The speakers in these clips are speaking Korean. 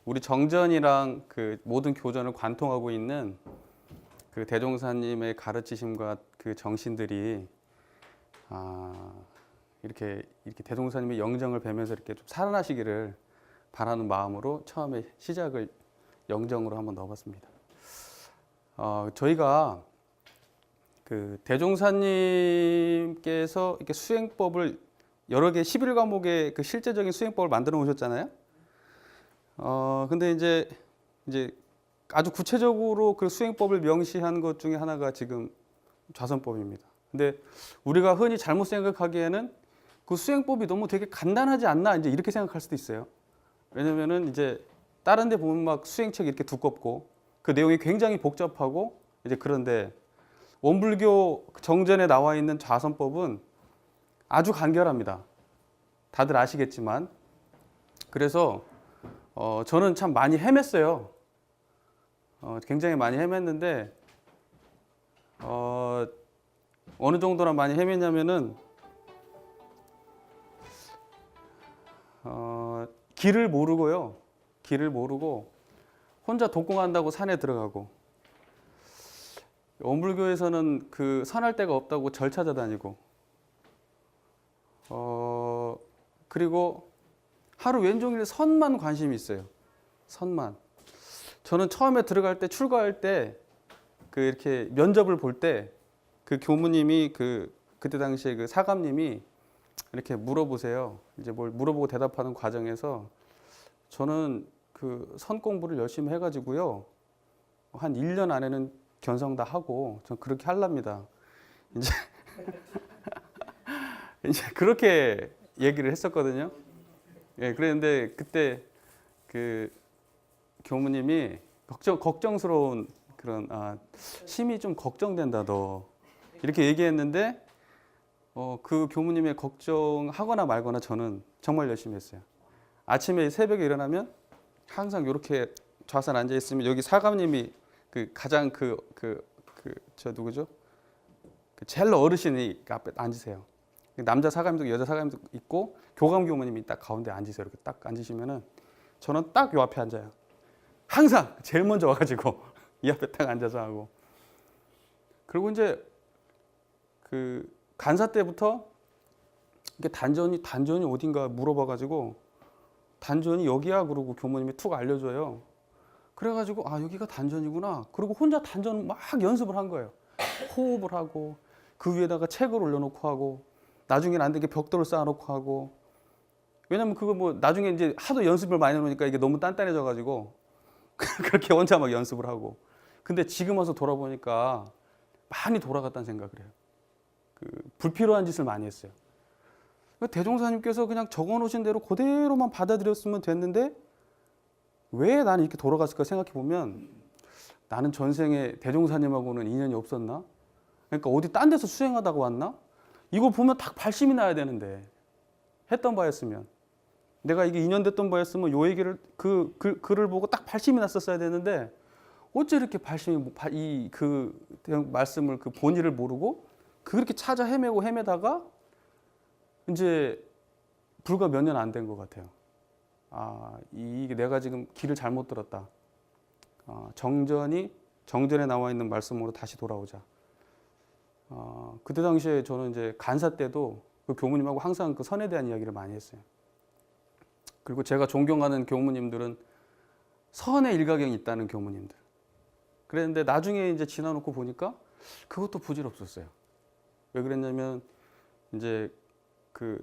우리 정전이랑 그 모든 교전을 관통하고 있는 그 대종사님의 가르치심과 그 정신들이 이렇게 대종사님의 영정을 뵈면서 이렇게 좀 살아나시기를 바라는 마음으로 처음에 시작을 영정으로 한번 넣어봤습니다. 저희가 그 대종사님께서 이렇게 수행법을 여러 개 11과목의 그 실제적인 수행법을 만들어 오셨잖아요. 근데 이제 아주 구체적으로 그 수행법을 명시한 것 중에 하나가 지금 좌선법입니다. 근데 우리가 흔히 잘못 생각하기에는 그 수행법이 너무 되게 간단하지 않나 이제 이렇게 생각할 수도 있어요. 왜냐면은 이제 다른 데 보면 막 수행책이 이렇게 두껍고 그 내용이 굉장히 복잡하고 이제 그런데 원불교 정전에 나와 있는 좌선법은 아주 간결합니다. 다들 아시겠지만. 그래서 저는 참 많이 헤맸어요. 굉장히 많이 헤맸는데 어느 정도나 많이 헤맸냐면은 길을 모르고요. 길을 모르고 혼자 독공한다고 산에 들어가고 원불교에서는 그 선할 데가 없다고 절 찾아다니고 그리고 하루 왼종일 선만 관심이 있어요. 선만. 저는 처음에 들어갈 때 출가할 때 그 이렇게 면접을 볼 때 그 교무님이 그때 당시에 그 사감님이 이렇게 물어보세요. 이제 뭘 물어보고 대답하는 과정에서 저는 그 선 공부를 열심히 해가지고요. 한 1년 안에는 견성 다 하고 전 그렇게 하랍니다. 이제 이제 그렇게 얘기를 했었거든요. 예, 그랬는데 그때 그 교무님이 걱정스러운 그런 심히 좀 걱정된다 너 이렇게 얘기했는데 그 교무님의 걱정하거나 말거나 저는 정말 열심히 했어요. 아침에 새벽에 일어나면 항상 이렇게 좌선 앉아 있으면 여기 사감님이 그 가장 저 누구죠? 그 제일 어르신이 앞에 앉으세요. 남자 사감도 여자 사감도 있고 교감 교무님이 딱 가운데 앉으세요. 이렇게 딱 앉으시면은 저는 딱 요 앞에 앉아요. 항상 제일 먼저 와가지고 이 앞에 딱 앉아서 하고. 그리고 이제 그 간사 때부터 이게 단전이 어딘가 물어봐가지고 단전이 여기야 그러고 교무님이 툭 알려줘요. 그래가지고 여기가 단전이구나. 그리고 혼자 단전 막 연습을 한 거예요. 호흡을 하고 그 위에다가 책을 올려놓고 하고 나중에는 안 되게 벽돌을 쌓아놓고 하고. 왜냐면 그거 뭐 나중에 이제 하도 연습을 많이 해놓으니까 이게 너무 단단해져가지고 그렇게 혼자 막 연습을 하고. 근데 지금 와서 돌아보니까 많이 돌아갔다는 생각을 해요. 불필요한 짓을 많이 했어요. 대종사님께서 그냥 적어놓으신 대로 그대로만 받아들였으면 됐는데 왜 나는 이렇게 돌아갔을까 생각해 보면 나는 전생에 대종사님하고는 인연이 없었나? 그러니까 어디 딴 데서 수행하다가 왔나? 이거 보면 딱 발심이 나야 되는데 했던 바였으면 내가 이게 인연됐던 바였으면 요 얘기를 그 글을 보고 딱 발심이 났었어야 되는데 어째 이렇게 발심이 그 말씀을 그 본의를 모르고 그렇게 찾아 헤매다가 이제 불과 몇 년 안 된 것 같아요. 이게 내가 지금 길을 잘못 들었다. 정전에 나와 있는 말씀으로 다시 돌아오자. 그때 당시에 저는 이제 간사 때도 그 교무님하고 항상 그 선에 대한 이야기를 많이 했어요. 그리고 제가 존경하는 교무님들은 선의 일가경이 있다는 교무님들. 그랬는데 나중에 이제 지나놓고 보니까 그것도 부질없었어요. 왜 그랬냐면 이제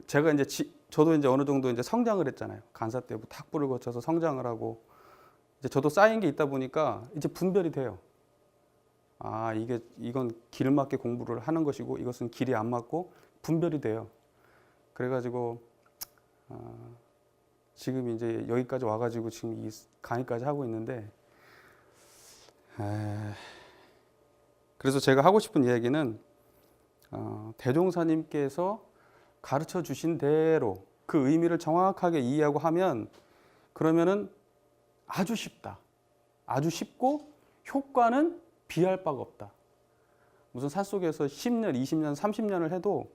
제가 이제 저도 이제 어느 정도 이제 성장을 했잖아요. 간사 때부터 학부를 거쳐서 성장을 하고 이제 저도 쌓인 게 있다 보니까 이제 분별이 돼요. 이건 길 맞게 공부를 하는 것이고 이것은 길이 안 맞고 분별이 돼요. 그래가지고 지금 이제 여기까지 와가지고 지금 이 강의까지 하고 있는데 그래서 제가 하고 싶은 이야기는 대종사님께서 가르쳐 주신 대로 그 의미를 정확하게 이해하고 하면 그러면은 아주 쉽다. 아주 쉽고 효과는 비할 바가 없다. 무슨 산속에서 10년, 20년, 30년을 해도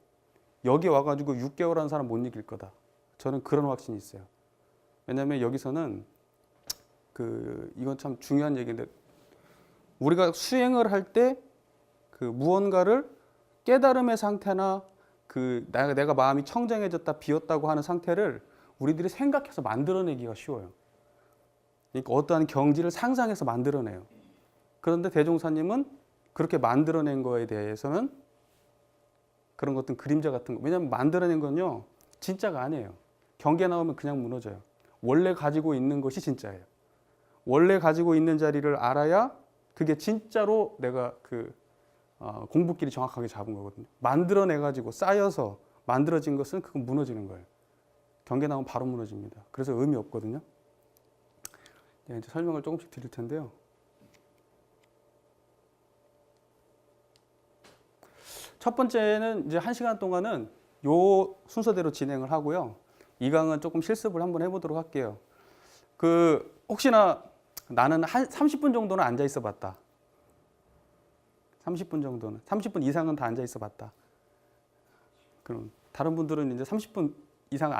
여기 와가지고 6개월 한 사람 못 이길 거다. 저는 그런 확신이 있어요. 왜냐하면 여기서는 이건 참 중요한 얘기인데 우리가 수행을 할 때 그 무언가를 깨달음의 상태나 내가 마음이 청정해졌다 비었다고 하는 상태를 우리들이 생각해서 만들어내기가 쉬워요. 그러니까 어떠한 경지를 상상해서 만들어내요. 그런데 대종사님은 그렇게 만들어낸 거에 대해서는 그런 것들은 그림자 같은 거. 왜냐하면 만들어낸 건요 진짜가 아니에요. 경계 나오면 그냥 무너져요. 원래 가지고 있는 것이 진짜예요. 원래 가지고 있는 자리를 알아야 그게 진짜로 내가 공부끼리 정확하게 잡은 거거든요. 만들어내가지고 쌓여서 만들어진 것은 그건 무너지는 거예요. 경계 나오면 바로 무너집니다. 그래서 의미 없거든요. 네, 이제 설명을 조금씩 드릴 텐데요. 첫 번째는 이제 1시간 동안은 요 순서대로 진행을 하고요. 이 강은 조금 실습을 한번 해보도록 할게요. 혹시나 나는 한 30분 정도는 앉아 있어 봤다. 30분 정도는. 30분 이상은 다 앉아 있어 봤다. 그럼 다른 분들은 이제 30분 이상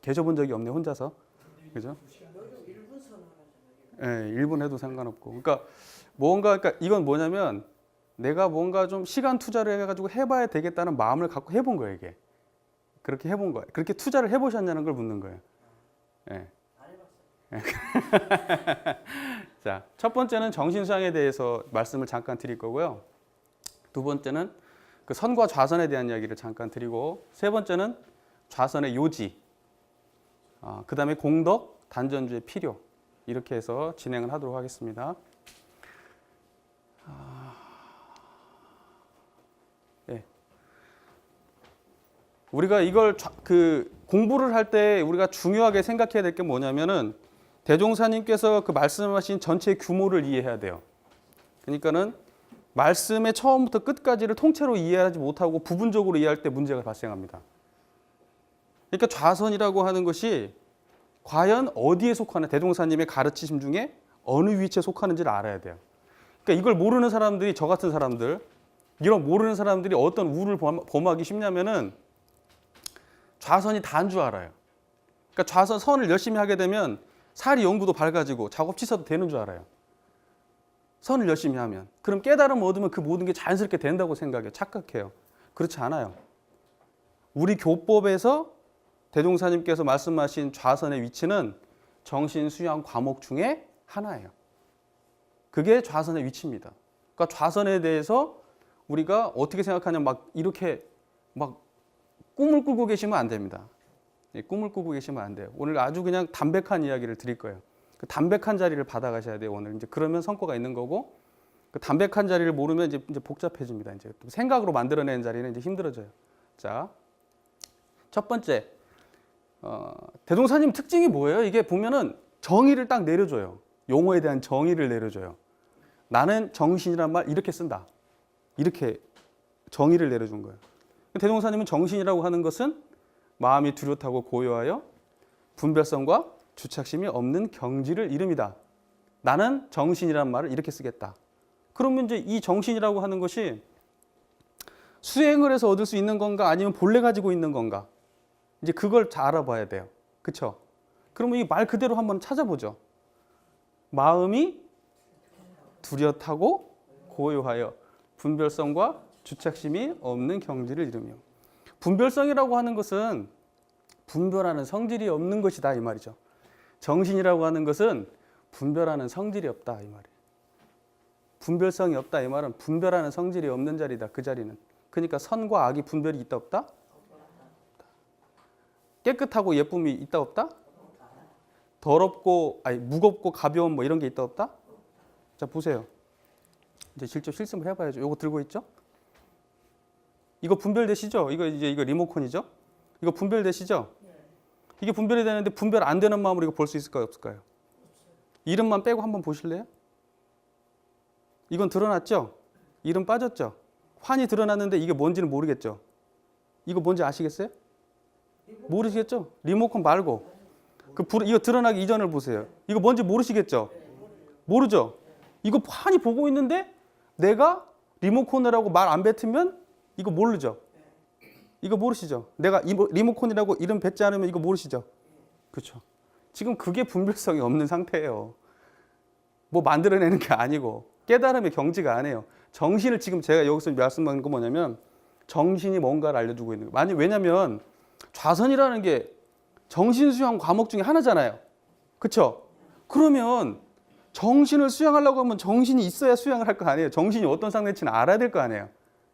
계셔 본 적이 없네, 혼자서. 그죠? 예, 1분 해도 상관없고. 그러니까 이건 뭐냐면 내가 뭔가 좀 시간 투자를 해가지고 해봐야 되겠다는 마음을 갖고 해본 거예요, 이게. 그렇게 해본 거예요. 그렇게 투자를 해보셨냐는 걸 묻는 거예요. 예. 안 해봤어요. 자, 첫 번째는 정신수양에 대해서 말씀을 잠깐 드릴 거고요. 두 번째는 그 선과 좌선에 대한 이야기를 잠깐 드리고, 세 번째는 좌선의 요지, 그 다음에 공덕, 단전주의 필요, 이렇게 해서 진행을 하도록 하겠습니다. 네. 우리가 이걸 공부를 할 때 우리가 중요하게 생각해야 될 게 뭐냐면은 대종사님께서 그 말씀하신 전체 규모를 이해해야 돼요. 그러니까는 말씀의 처음부터 끝까지를 통째로 이해하지 못하고 부분적으로 이해할 때 문제가 발생합니다. 그러니까 좌선이라고 하는 것이 과연 어디에 속하는, 대종사님의 가르치심 중에 어느 위치에 속하는지를 알아야 돼요. 그러니까 이걸 모르는 사람들이, 저 같은 사람들, 이런 모르는 사람들이 어떤 우를 범하기 쉽냐면은 좌선이 다인 줄 알아요. 그러니까 좌선 선을 열심히 하게 되면 사리 연구도 밝아지고 작업 취소도 되는 줄 알아요. 선을 열심히 하면. 그럼 깨달음을 얻으면 그 모든 게 자연스럽게 된다고 생각해요. 착각해요. 그렇지 않아요. 우리 교법에서 대종사님께서 말씀하신 좌선의 위치는 정신수양 과목 중에 하나예요. 그게 좌선의 위치입니다. 그러니까 좌선에 대해서 우리가 어떻게 생각하냐면 이렇게 꿈을 꾸고 계시면 안 됩니다. 꿈을 꾸고 계시면 안 돼요. 오늘 아주 그냥 담백한 이야기를 드릴 거예요. 그 담백한 자리를 받아가셔야 돼요. 오늘 이제 그러면 성과가 있는 거고, 그 담백한 자리를 모르면 이제 복잡해집니다. 이제 또 생각으로 만들어내는 자리는 이제 힘들어져요. 자, 첫 번째, 대종사님 특징이 뭐예요? 이게 보면은 정의를 딱 내려줘요. 용어에 대한 정의를 내려줘요. 나는 정신이란 말 이렇게 쓴다. 이렇게 정의를 내려준 거예요. 대종사님은 정신이라고 하는 것은 마음이 뚜렷하고 고요하여 분별성과 주착심이 없는 경지를 이름이다. 나는 정신이란 말을 이렇게 쓰겠다. 그러면 이제 이 정신이라고 하는 것이 수행을 해서 얻을 수 있는 건가 아니면 본래 가지고 있는 건가? 이제 그걸 잘 알아봐야 돼요. 그렇죠? 그러면 이 말 그대로 한번 찾아보죠. 마음이 뚜렷하고 고요하여 분별성과 주착심이 없는 경지를 이루며. 분별성이라고 하는 것은 분별하는 성질이 없는 것이다 이 말이죠. 정신이라고 하는 것은 분별하는 성질이 없다 이 말이에요. 분별성이 없다 이 말은 분별하는 성질이 없는 자리다. 그 자리는. 그러니까 선과 악이 분별이 있다 없다? 깨끗하고 예쁨이 있다 없다? 더럽고 무겁고 가벼운 뭐 이런 게 있다 없다? 자 보세요. 이제 직접 실습을 해봐야죠. 요거 들고 있죠? 이거 분별되시죠? 이거 리모컨이죠? 이거 분별되시죠? 이게 분별이 되는데 분별 안 되는 마음으로 이거 볼 수 있을까요? 없을까요? 이름만 빼고 한번 보실래요? 이건 드러났죠? 이름 빠졌죠? 환이 드러났는데 이게 뭔지는 모르겠죠? 이거 뭔지 아시겠어요? 모르시겠죠? 리모컨 말고 이거 드러나기 이전을 보세요. 이거 뭔지 모르시겠죠? 모르죠? 이거 환히 보고 있는데 내가 리모컨이라고 말 안 뱉으면 이거 모르죠? 이거 모르시죠? 내가 리모컨이라고 이름 뱉지 않으면 이거 모르시죠? 그렇죠? 지금 그게 분별성이 없는 상태예요. 뭐 만들어내는 게 아니고 깨달음의 경지가 아니에요. 정신을 지금 제가 여기서 말씀하는 건 뭐냐면 정신이 뭔가를 알려주고 있는 거예요. 왜냐면 좌선이라는 게 정신 수양 과목 중에 하나잖아요. 그렇죠? 그러면 정신을 수양하려고 하면 정신이 있어야 수양을 할 거 아니에요. 정신이 어떤 상태인지는 알아야 될 거 아니에요.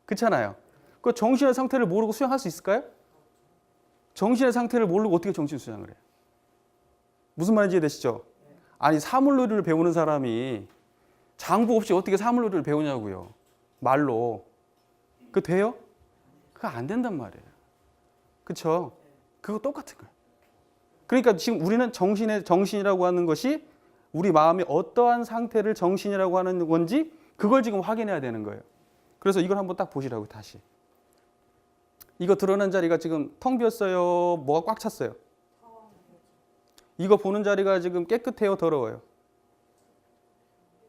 그렇잖아요. 그 정신의 상태를 모르고 수양할 수 있을까요? 정신의 상태를 모르고 어떻게 정신 수양을 해요? 무슨 말인지 이해되시죠? 아니 사물놀이를 배우는 사람이 장부 없이 어떻게 사물놀이를 배우냐고요. 말로. 그거 돼요? 그거 안 된단 말이에요. 그렇죠? 그거 똑같은 거예요. 그러니까 지금 우리는 정신이라고 하는 것이 우리 마음이 어떠한 상태를 정신이라고 하는 건지 그걸 지금 확인해야 되는 거예요. 그래서 이걸 한번 딱 보시라고 다시. 이거 드러난 자리가 지금 텅 비었어요? 뭐가 꽉 찼어요? 이거 보는 자리가 지금 깨끗해요? 더러워요?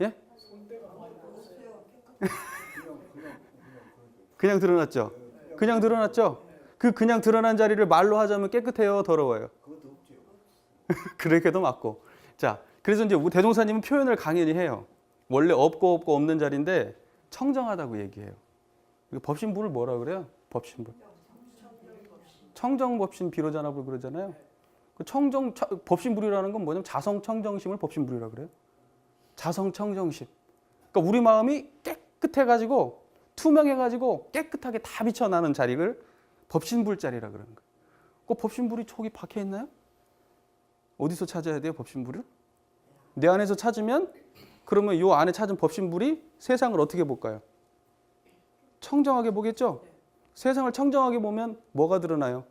예? 그냥 드러났죠? 그냥 드러났죠? 그냥 드러난 자리를 말로 하자면 깨끗해요? 더러워요? 그렇게도 맞고. 자, 그래서 이제 대종사님은 표현을 강연히 해요. 원래 없고 없는 자리인데 청정하다고 얘기해요. 법신부를 뭐라 그래요? 법신부. 청정법신 비로자납을 그러잖아요. 법신불이라는 건 뭐냐면 자성청정심을 법신불이라고 그래요. 자성청정심. 그러니까 우리 마음이 깨끗해가지고 투명해가지고 깨끗하게 다 비춰나는 자리를 법신불 자리라 그러는 거예요. 그 법신불이 저기 박혀 있나요? 어디서 찾아야 돼요, 법신불을? 내 안에서 찾으면 그러면 이 안에 찾은 법신불이 세상을 어떻게 볼까요? 청정하게 보겠죠? 세상을 청정하게 보면 뭐가 드러나요?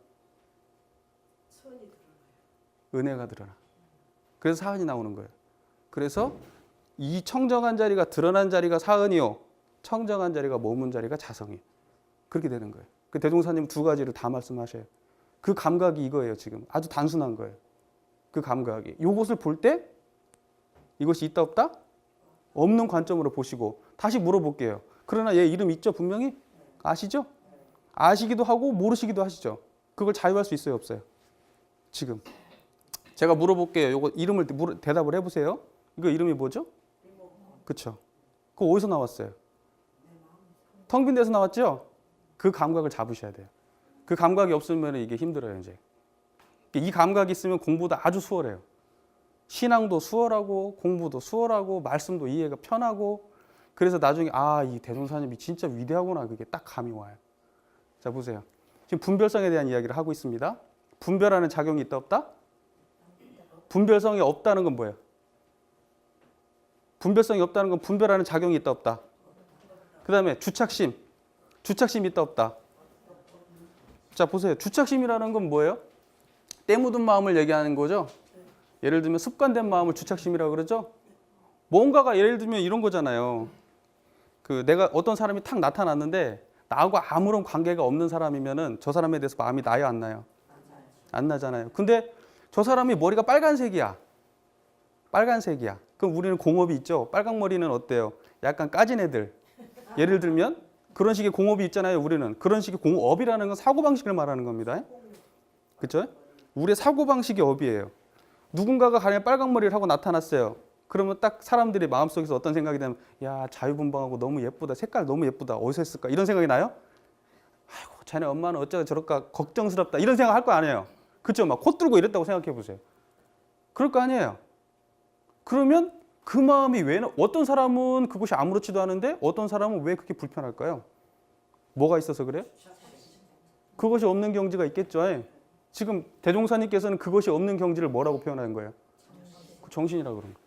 은혜가 드러나. 그래서 사은이 나오는 거예요. 그래서 이 청정한 자리가 드러난 자리가 사은이요. 청정한 자리가 머문 자리가 자성이에요. 그렇게 되는 거예요. 그 대종사님 두 가지를 다 말씀하셔요. 그 감각이 이거예요. 지금 아주 단순한 거예요. 그 감각이. 이것을 볼 때 이것이 있다 없다? 없는 관점으로 보시고 다시 물어볼게요. 그러나 얘 이름 있죠? 분명히? 아시죠? 아시기도 하고 모르시기도 하시죠? 그걸 자유할 수 있어요? 없어요? 지금. 제가 물어볼게요. 요거 이름을 대답을 해보세요. 이거 이름이 뭐죠? 그쵸? 그거 어디서 나왔어요? 텅 빈 데서 나왔죠? 그 감각을 잡으셔야 돼요. 그 감각이 없으면 이게 힘들어요, 이제. 이 감각이 있으면 공부도 아주 수월해요. 신앙도 수월하고 공부도 수월하고 말씀도 이해가 편하고 그래서 나중에 이 대종사님이 진짜 위대하구나 그게 딱 감이 와요. 자 보세요. 지금 분별성에 대한 이야기를 하고 있습니다. 분별하는 작용이 있다 없다? 분별성이 없다는 건 뭐예요? 분별성이 없다는 건 분별하는 작용이 있다 없다? 그 다음에 주착심. 주착심이 있다 없다? 자 보세요. 주착심이라는 건 뭐예요? 때 묻은 마음을 얘기하는 거죠. 예를 들면 습관된 마음을 주착심이라고 그러죠. 뭔가가 예를 들면 이런 거잖아요. 내가 어떤 사람이 탁 나타났는데 나하고 아무런 관계가 없는 사람이면은 저 사람에 대해서 마음이 나요 안 나요? 안 나잖아요. 근데 저 사람이 머리가 빨간색이야. 빨간색이야. 그럼 우리는 공업이 있죠. 빨강머리는 어때요? 약간 까진 애들. 예를 들면 그런 식의 공업이 있잖아요. 우리는 그런 식의 공업이라는 건 사고방식을 말하는 겁니다. 그렇죠? 우리의 사고방식이 업이에요. 누군가가 가령 빨강머리를 하고 나타났어요. 그러면 딱 사람들이 마음속에서 어떤 생각이 되면 야 자유분방하고 너무 예쁘다. 색깔 너무 예쁘다. 어디서 했을까? 이런 생각이 나요? 아이고 자네 엄마는 어쩌고 저럴까 걱정스럽다. 이런 생각 할 거 아니에요. 그렇죠? 막 코 뚫고 이랬다고 생각해 보세요. 그럴 거 아니에요. 그러면 그 마음이 왜 어떤 사람은 그것이 아무렇지도 않은데 어떤 사람은 왜 그렇게 불편할까요? 뭐가 있어서 그래요? 그것이 없는 경지가 있겠죠. 지금 대종사님께서는 그것이 없는 경지를 뭐라고 표현하는 거예요? 정신이라고 그런 거예요.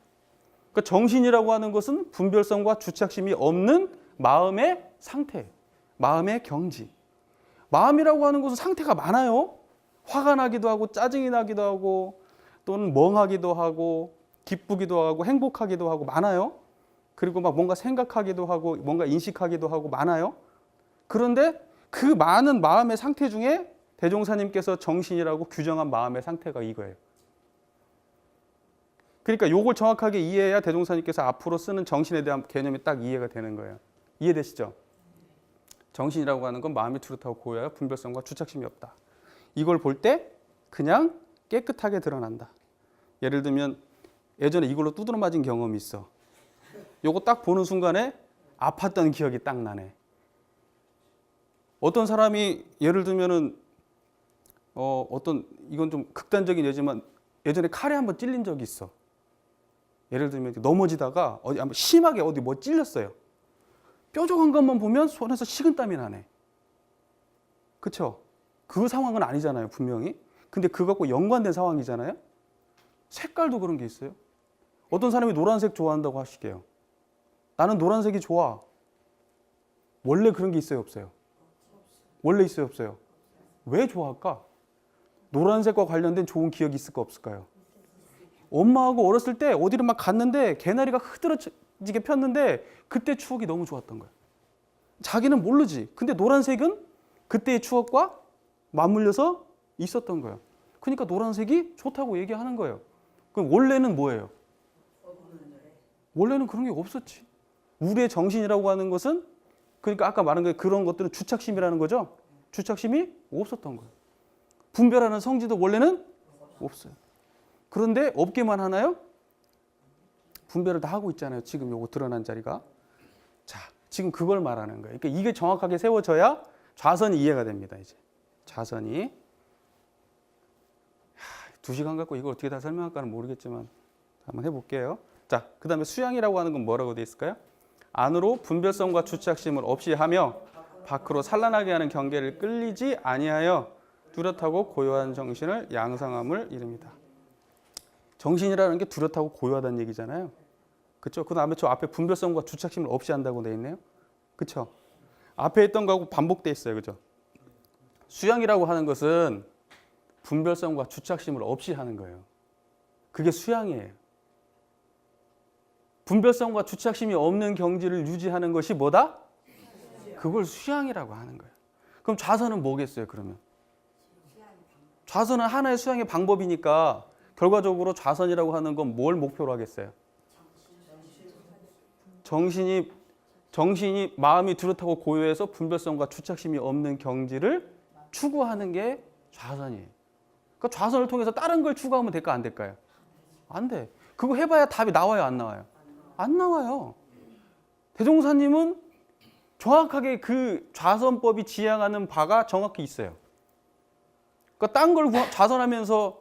그러니까 정신이라고 하는 것은 분별성과 주착심이 없는 마음의 상태, 마음의 경지. 마음이라고 하는 것은 상태가 많아요. 화가 나기도 하고 짜증이 나기도 하고 또는 멍하기도 하고 기쁘기도 하고 행복하기도 하고 많아요. 그리고 막 뭔가 생각하기도 하고 뭔가 인식하기도 하고 많아요. 그런데 그 많은 마음의 상태 중에 대종사님께서 정신이라고 규정한 마음의 상태가 이거예요. 그러니까 요걸 정확하게 이해해야 대종사님께서 앞으로 쓰는 정신에 대한 개념이 딱 이해가 되는 거예요. 이해되시죠? 정신이라고 하는 건 마음이 뚜렷하고 고요하여 분별성과 주착심이 없다. 이걸 볼 때 그냥 깨끗하게 드러난다. 예를 들면 예전에 이걸로 두드러 맞은 경험이 있어. 요거 딱 보는 순간에 아팠던 기억이 딱 나네. 어떤 사람이 예를 들면은 어떤 이건 좀 극단적인 예지만 예전에 칼에 한번 찔린 적이 있어. 예를 들면 넘어지다가 어디 한번 심하게 어디 뭐 찔렸어요. 뾰족한 것만 보면 손에서 식은땀이 나네. 그렇죠? 그 상황은 아니잖아요, 분명히. 근데 그것과 연관된 상황이잖아요. 색깔도 그런 게 있어요. 어떤 사람이 노란색 좋아한다고 하시게요. 나는 노란색이 좋아. 원래 그런 게 있어요, 없어요? 원래 있어요, 없어요? 왜 좋아할까? 노란색과 관련된 좋은 기억이 있을까, 없을까요? 엄마하고 어렸을 때 어디를 막 갔는데 개나리가 흐드러지게 폈는데 그때 추억이 너무 좋았던 거예요. 자기는 모르지. 근데 노란색은 그때의 추억과 맞물려서 있었던 거예요. 그러니까 노란색이 좋다고 얘기하는 거예요. 그럼 원래는 뭐예요? 원래는 그런 게 없었지. 우리의 정신이라고 하는 것은 그러니까 아까 말한 게 그런 것들은 주착심이라는 거죠. 주착심이 없었던 거예요. 분별하는 성질도 원래는 없어요. 그런데 없게만 하나요? 분별을 다 하고 있잖아요. 지금 요거 드러난 자리가. 자, 지금 그걸 말하는 거예요. 그러니까 이게 정확하게 세워져야 좌선이 이해가 됩니다. 이제 좌선이 2시간 갖고 이걸 어떻게 다 설명할까는 모르겠지만 한번 해볼게요. 자, 그 다음에 수양이라고 하는 건 뭐라고 되어 있을까요? 안으로 분별성과 주착심을 없이 하며 밖으로 산란하게 하는 경계를 끌리지 아니하여 뚜렷하고 고요한 정신을 양상함을 이릅니다. 정신이라는 게 뚜렷하고 고요하다는 얘기잖아요. 그렇죠? 그 다음에 저 앞에 분별성과 주착심을 없이 한다고 되어 있네요. 그렇죠? 앞에 있던 거하고 반복돼 있어요. 그죠? 수양이라고 하는 것은 분별성과 주착심을 없이 하는 거예요. 그게 수양이에요. 분별성과 주착심이 없는 경지를 유지하는 것이 뭐다? 그걸 수양이라고 하는 거예요. 그럼 좌선은 뭐겠어요, 그러면? 좌선은 하나의 수양의 방법이니까 결과적으로 좌선이라고 하는 건 뭘 목표로 하겠어요? 정신이 마음이 뚜렷하고 고요해서 분별성과 주착심이 없는 경지를 추구하는 게 좌선이에요. 그러니까 좌선을 통해서 다른 걸 추구하면 될까 안 될까요? 안 돼. 그거 해봐야 답이 나와요, 안 나와요? 안 나와요. 대종사님은 정확하게 그 좌선법이 지향하는 바가 정확히 있어요. 그러니까 딴 걸 좌선하면서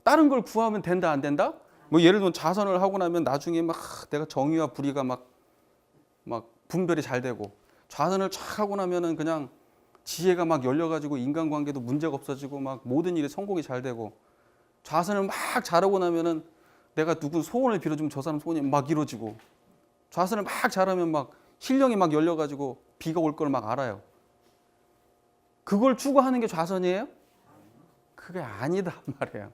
다른 걸 구하면 된다, 안 된다? 뭐 예를 들면 좌선을 하고 나면 나중에 막 내가 정의와 불의가 막 분별이 잘 되고 좌선을 쫙 하고 나면은 그냥 지혜가 막 열려가지고 인간관계도 문제가 없어지고 막 모든 일에 성공이 잘 되고 좌선을 막 잘하고 나면은 내가 누구 소원을 빌어주면 저 사람 소원이 막 이루어지고 좌선을 막 잘하면 막 신령이 막 열려가지고 비가 올 걸 막 알아요. 그걸 추구하는 게 좌선이에요? 그게 아니다 말이에요.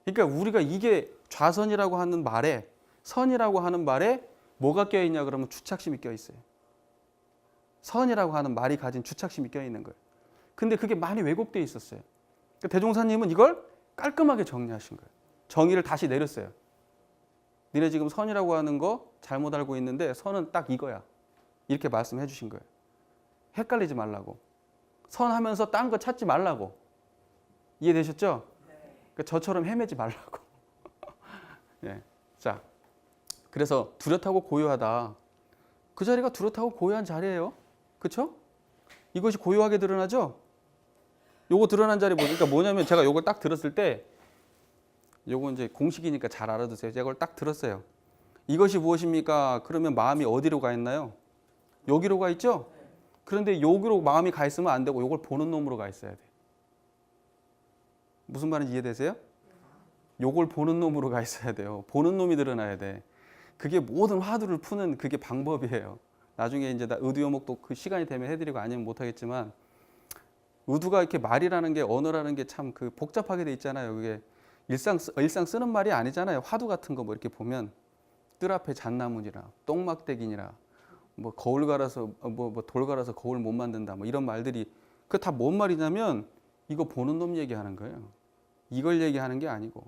그러니까 우리가 이게 좌선이라고 하는 말에 선이라고 하는 말에 뭐가 껴있냐 그러면 주착심이 껴있어요. 선이라고 하는 말이 가진 주착심이 껴있는 거예요. 근데 그게 많이 왜곡되어 있었어요. 그러니까 대종사님은 이걸 깔끔하게 정리하신 거예요. 정의를 다시 내렸어요. 니네 지금 선이라고 하는 거 잘못 알고 있는데 선은 딱 이거야. 이렇게 말씀해 주신 거예요. 헷갈리지 말라고. 선 하면서 딴 거 찾지 말라고. 이해되셨죠? 그러니까 저처럼 헤매지 말라고. 예. 자, 그래서 뚜렷하고 고요하다. 그 자리가 뚜렷하고 고요한 자리예요. 그렇죠? 이것이 고요하게 드러나죠? 요거 드러난 자리 보니까 뭐냐면 제가 요걸 딱 들었을 때 요거 이제 공식이니까 잘 알아두세요. 제가 이걸 딱 들었어요. 이것이 무엇입니까? 그러면 마음이 어디로 가 있나요? 여기로 가 있죠? 그런데 여기로 마음이 가 있으면 안 되고 요걸 보는 놈으로 가 있어야 돼. 무슨 말인지 이해되세요? 요걸 보는 놈으로 가 있어야 돼요. 보는 놈이 드러나야 돼. 그게 모든 화두를 푸는 그게 방법이에요. 나중에 이제 의두요목도 그 시간이 되면 해드리고 아니면 못하겠지만 의두가 이렇게 말이라는 게 언어라는 게 참 그 복잡하게 돼 있잖아요. 그게 일상 쓰는 말이 아니잖아요. 화두 같은 거 뭐 이렇게 보면 뜰 앞에 잣나무니라 똥막대기니라 뭐 거울 갈아서 뭐 돌 갈아서 거울 못 만든다 뭐 이런 말들이 그 다 뭔 말이냐면 이거 보는 놈 얘기하는 거예요. 이걸 얘기하는 게 아니고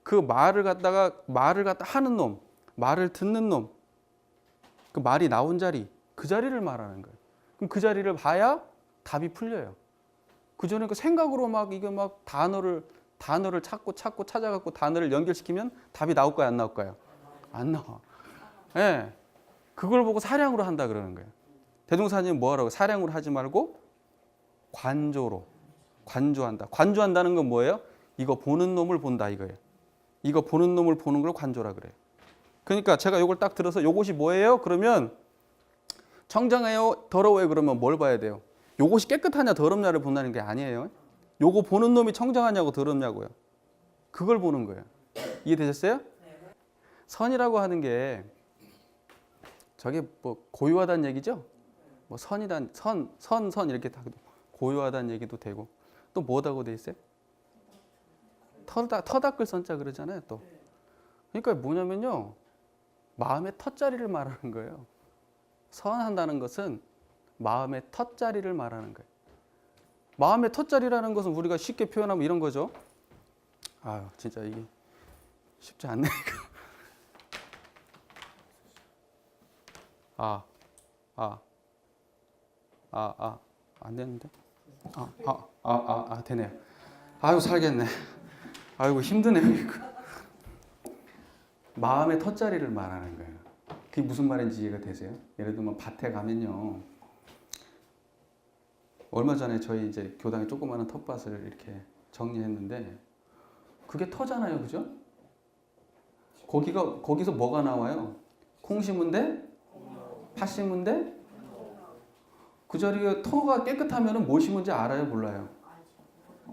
그 말을 갖다 하는 놈, 말을 듣는 놈, 그 말이 나온 자리, 그 자리를 말하는 거예요. 그럼 그 자리를 봐야 답이 풀려요. 그 전에 그 생각으로 막 이거 막 단어를 찾고 찾아갖고 단어를 연결시키면 답이 나올까요, 안 나올까요? 안 나와. 예. 그걸 보고 사량으로 한다 그러는 거예요. 대종사님은 뭐 하라고? 사량으로 하지 말고 관조로. 관조한다. 관조한다는 건 뭐예요? 이거 보는 놈을 본다 이거예요. 이거 보는 놈을 보는 걸 관조라 그래요. 그러니까 제가 이걸 딱 들어서 요것이 뭐예요? 그러면 청정해요? 더러워요? 그러면 뭘 봐야 돼요? 요것이 깨끗하냐 더럽냐를 본다는 게 아니에요. 요거 보는 놈이 청정하냐고 더럽냐고요. 그걸 보는 거예요. 이해되셨어요? 선이라고 하는 게 저게 뭐 고유하다는 얘기죠? 뭐 선이란 선 이렇게 다 고유하다는 얘기도 되고 또 뭐다고 돼 있어요? 터 닦을 선자 그러잖아요. 또 그러니까 뭐냐면요 마음의 터자리를 말하는 거예요. 선한다는 것은 마음의 터자리를 말하는 거예요. 마음의 터자리라는 것은 우리가 쉽게 표현하면 이런 거죠. 아유 진짜 이게 쉽지 않네. 안 되는데? 되네요. 아유, 살겠네. 아이고, 힘드네요, 이거. 마음의 터자리를 말하는 거예요. 그게 무슨 말인지 이해가 되세요? 예를 들면 밭에 가면요. 얼마 전에 저희 이제 교당에 조그마한 텃밭을 이렇게 정리했는데 그게 터잖아요, 그죠? 거기서 뭐가 나와요? 콩 심은 데? 팥 심은 데? 그 자리에 터가 깨끗하면 뭐 심은지 알아요? 몰라요?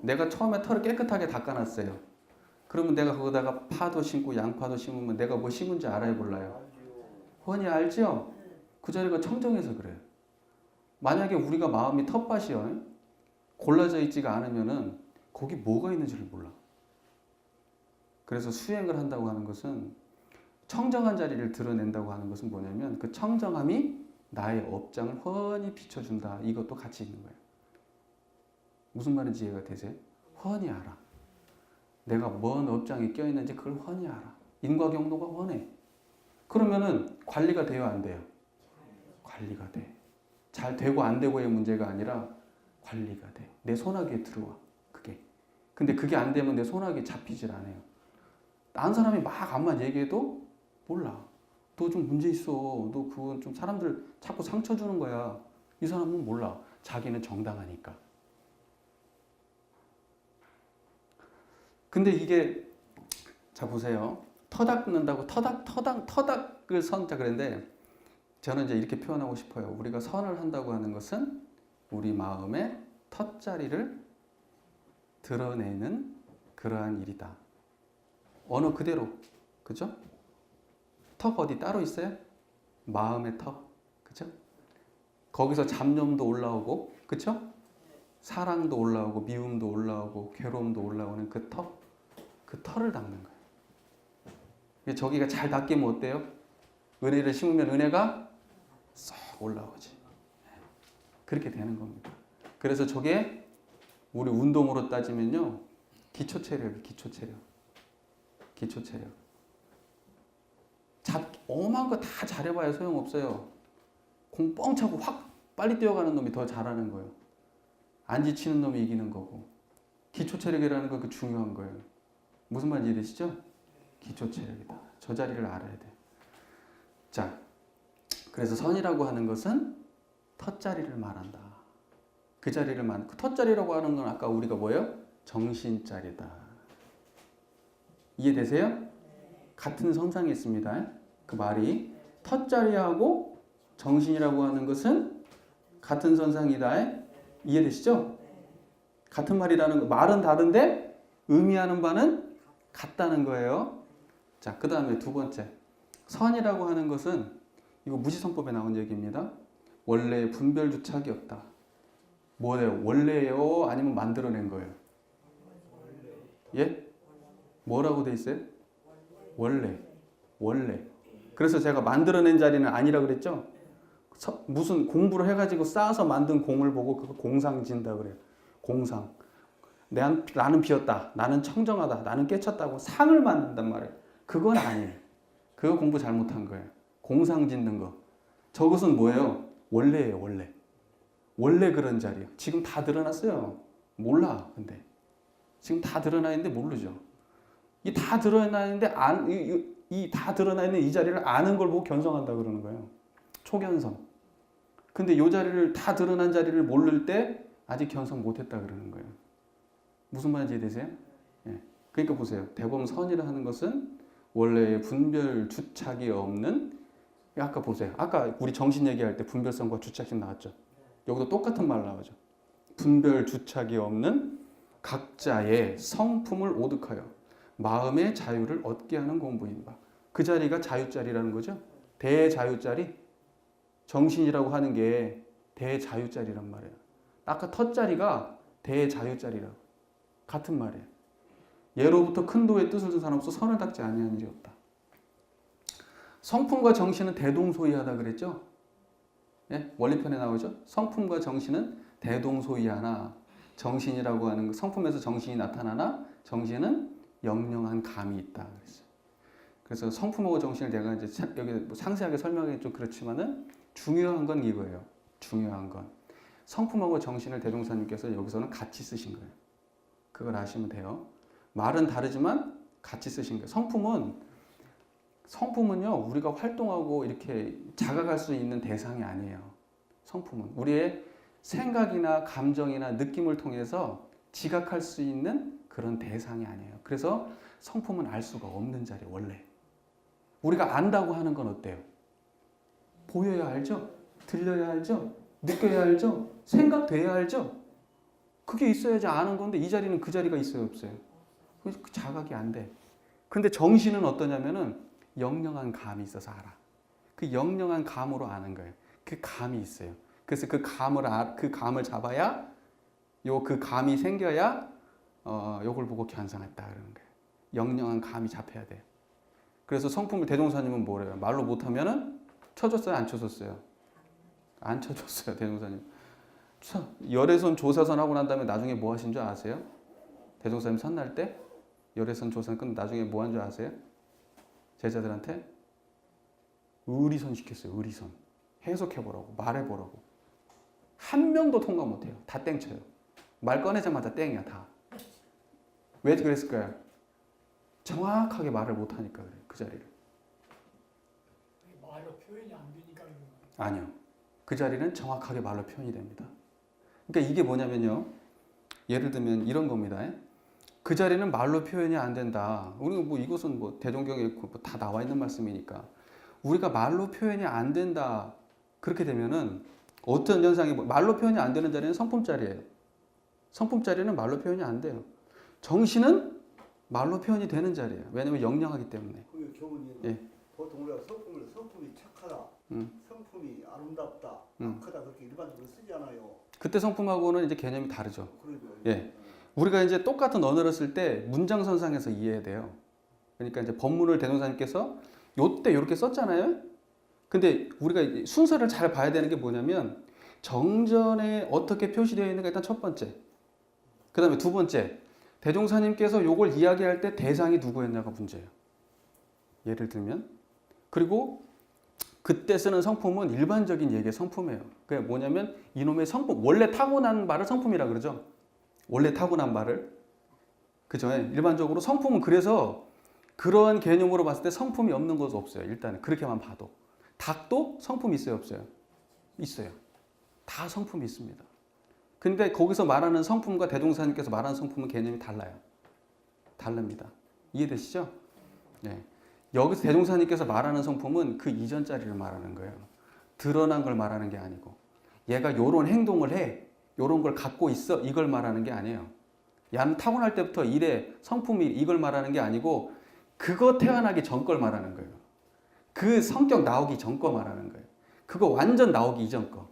내가 처음에 터를 깨끗하게 닦아놨어요. 그러면 내가 거기다가 파도 심고 양파도 심으면 내가 뭐 심은지 알아요? 몰라요? 훤히 알죠? 그 자리가 청정해서 그래요. 만약에 우리가 마음이 텃밭이요. 골라져 있지가 않으면은 거기 뭐가 있는지를 몰라. 그래서 수행을 한다고 하는 것은 청정한 자리를 드러낸다고 하는 것은 뭐냐면 그 청정함이 나의 업장을 훤히 비춰준다. 이것도 같이 있는 거예요. 무슨 말인지 이해가 되세요? 훤히 알아. 내가 뭔 업장에 껴있는지 그걸 훤히 알아. 인과경로가 훤해. 그러면은 관리가 돼요? 안 돼요? 관리가 돼. 잘 되고 안 되고의 문제가 아니라 관리가 돼. 내 손아귀에 들어와. 그게. 근데 그게 안 되면 내 손아귀에 잡히질 않아요. 딴 사람이 막 암만 얘기해도 몰라. 너 좀 문제 있어. 너 그건 좀 사람들 자꾸 상처 주는 거야. 이 사람은 몰라. 자기는 정당하니까. 근데 이게 자 보세요. 터 닦는다고 터닦을 선자 그랬는데 저는 이제 이렇게 표현하고 싶어요. 우리가 선을 한다고 하는 것은 우리 마음의 터자리를 드러내는 그러한 일이다. 언어 그대로. 그죠? 턱 어디 따로 있어요? 마음의 턱. 그죠? 거기서 잡념도 올라오고, 그죠? 사랑도 올라오고, 미움도 올라오고, 괴로움도 올라오는 그 턱. 그 털을 닦는 거예요. 저기가 잘 닦이면 어때요? 은혜를 심으면 은혜가 쏙 올라오지. 그렇게 되는 겁니다. 그래서 저게 우리 운동으로 따지면요. 기초체력. 어마한 거 다 잘해봐야 소용없어요. 공 뻥 차고 확 빨리 뛰어가는 놈이 더 잘하는 거예요. 안 지치는 놈이 이기는 거고. 기초체력이라는 거 그 중요한 거예요. 무슨 말인지 이해되시죠? 기초체력이다. 저 자리를 알아야 돼. 자, 그래서 선이라고 하는 것은 터자리를 말한다. 그 자리를 말하는, 그 터자리라고 하는 건 아까 우리가 뭐예요? 정신자리다. 이해되세요? 같은 성상이 있습니다. 그 말이 터자리하고 정신이라고 하는 것은 같은 선상이다. 이해되시죠? 같은 말이라는 거. 말은 다른데 의미하는 바는 같다는 거예요. 자, 그 다음에 두 번째. 선이라고 하는 것은 이거 무지성법에 나온 얘기입니다. 원래 분별주착이 없다. 뭐예요? 원래요? 아니면 만들어낸 거예요? 예? 뭐라고 돼 있어요? 원래. 그래서 제가 만들어낸 자리는 아니라 그랬죠? 무슨 공부를 해가지고 쌓아서 만든 공을 보고 그거 공상진다 그래요. 공상. 나는 비었다. 나는 청정하다. 나는 깨쳤다고 상을 만든단 말이에요. 그건 아니에요. 그거 공부 잘못한 거예요. 공상 짓는 거. 저것은 뭐예요? 원래예요. 원래 그런 자리예요. 지금 다 드러났어요. 몰라. 근데 지금 다 드러나 있는데 모르죠. 이 다 드러나 있는데 이 다 드러나 있는 이 자리를 아는 걸 보고 견성한다 그러는 거예요. 초견성. 근데 요 자리를 다 드러난 자리를 모를 때 아직 견성 못했다 그러는 거예요. 무슨 말인지 이해되세요? 예. 그러니까 보세요. 대범선이라 하는 것은 원래 분별 주착이 없는, 아까 보세요. 아까 우리 정신 얘기할 때 분별성과 주착심 나왔죠. 여기도 똑같은 말 나오죠. 분별 주착이 없는 각자의 성품을 오득하여 마음의 자유를 얻게 하는 공부인 바. 그 자리가 자유자리라는 거죠. 대자유자리. 정신이라고 하는 게 대자유자리란 말이에요. 아까 텄자리가 대자유자리라고. 같은 말이에요. 예로부터 큰 도의 뜻을 둔 사람 없어 선을 닦지 아니한 일이 없다. 성품과 정신은 대동소이하다 그랬죠? 예? 원리편에 나오죠? 성품과 정신은 대동소이하나 정신이라고 하는 성품에서 정신이 나타나나 정신은 영영한 감이 있다 그랬어요. 그래서 성품하고 정신을 내가 이제 여기 뭐 상세하게 설명하기 좀 그렇지만은 중요한 건 이거예요. 중요한 건 성품하고 정신을 대종사님께서 여기서는 같이 쓰신 거예요. 그걸 아시면 돼요. 말은 다르지만 같이 쓰신 거예요. 성품은요 우리가 활동하고 이렇게 자각할 수 있는 대상이 아니에요. 성품은 우리의 생각이나 감정이나 느낌을 통해서 지각할 수 있는 그런 대상이 아니에요. 그래서 성품은 알 수가 없는 자리 원래. 우리가 안다고 하는 건 어때요? 보여야 알죠? 들려야 알죠? 느껴야 알죠? 생각돼야 알죠? 그게 있어야지 아는 건데 이 자리는 그 자리가 있어요 없어요? 그 자각이 안 돼. 근데 정신은 어떠냐면은 영영한 감이 있어서 알아. 그 영영한 감으로 아는 거예요. 그 감이 있어요. 그래서 그 감을 잡아야 그 감이 생겨야 요걸 보고 견성했다 그러는 거예요. 영영한 감이 잡혀야 돼요. 그래서 성품을 대종사님은 뭐래요? 말로 못하면은 쳐줬어요? 안 쳐줬어요? 안 쳐줬어요. 대종사님. 열애선 조사선 하고 난 다음에 나중에 뭐 하신 줄 아세요? 대종사님 선날 때 열애선 조사선 끝 나중에 뭐 한 줄 아세요? 제자들한테 의리선 시켰어요. 의리선. 해석해보라고. 말해보라고. 한 명도 통과 못해요. 다 땡쳐요. 말 꺼내자마자 땡이야 다. 왜 그랬을까요? 정확하게 말을 못하니까 그래요. 그 자리를. 말로 표현이 안 되니까 그런 거예요. 아니요. 그 자리는 정확하게 말로 표현이 됩니다. 그러니까 이게 뭐냐면요. 예를 들면 이런 겁니다. 그 자리는 말로 표현이 안 된다. 우리가 뭐 이것은 뭐 대종경에 다 나와 있는 말씀이니까. 우리가 말로 표현이 안 된다. 그렇게 되면은 어떤 현상이 말로 표현이 안 되는 자리는 성품 자리예요. 성품 자리는 말로 표현이 안 돼요. 정신은 말로 표현이 되는 자리예요. 왜냐하면 영영하기 때문에. 그 교훈이 예. 보통 우리가 성품이 착하다, 성품이 아름답다, 악하다 그렇게 일반적으로 쓰잖아요. 그때 성품하고는 이제 개념이 다르죠. 그러죠. 예. 우리가 이제 똑같은 언어를 쓸 때 문장선상에서 이해해야 돼요. 그러니까 이제 법문을 대종사님께서 요때 이렇게 썼잖아요. 근데 우리가 순서를 잘 봐야 되는 게 뭐냐면 정전에 어떻게 표시되어 있는가 일단 첫 번째. 그 다음에 두 번째. 대종사님께서 요걸 이야기할 때 대상이 누구였냐가 문제예요. 예를 들면. 그리고 그때 쓰는 성품은 일반적인 얘기의 성품이에요. 그게 뭐냐면 이놈의 성품. 원래 타고난 말을 성품이라 그러죠. 원래 타고난 말을. 그죠? 일반적으로 성품은 그래서 그런 개념으로 봤을 때 성품이 없는 것은 없어요. 일단은 그렇게만 봐도. 닭도 성품이 있어요? 없어요? 있어요. 다 성품이 있습니다. 근데 거기서 말하는 성품과 대종사님께서 말하는 성품은 개념이 달라요. 다릅니다. 이해되시죠? 네. 여기서 대종사님께서 말하는 성품은 그 이전 자리를 말하는 거예요. 드러난 걸 말하는 게 아니고 얘가 요런 행동을 해. 요런 걸 갖고 있어. 이걸 말하는 게 아니에요. 야는 타고날 때부터 이래. 성품이 이걸 말하는 게 아니고 그거 태어나기 전 걸 말하는 거예요. 그 성격 나오기 전 거 말하는 거예요. 그거 완전 나오기 이전 거.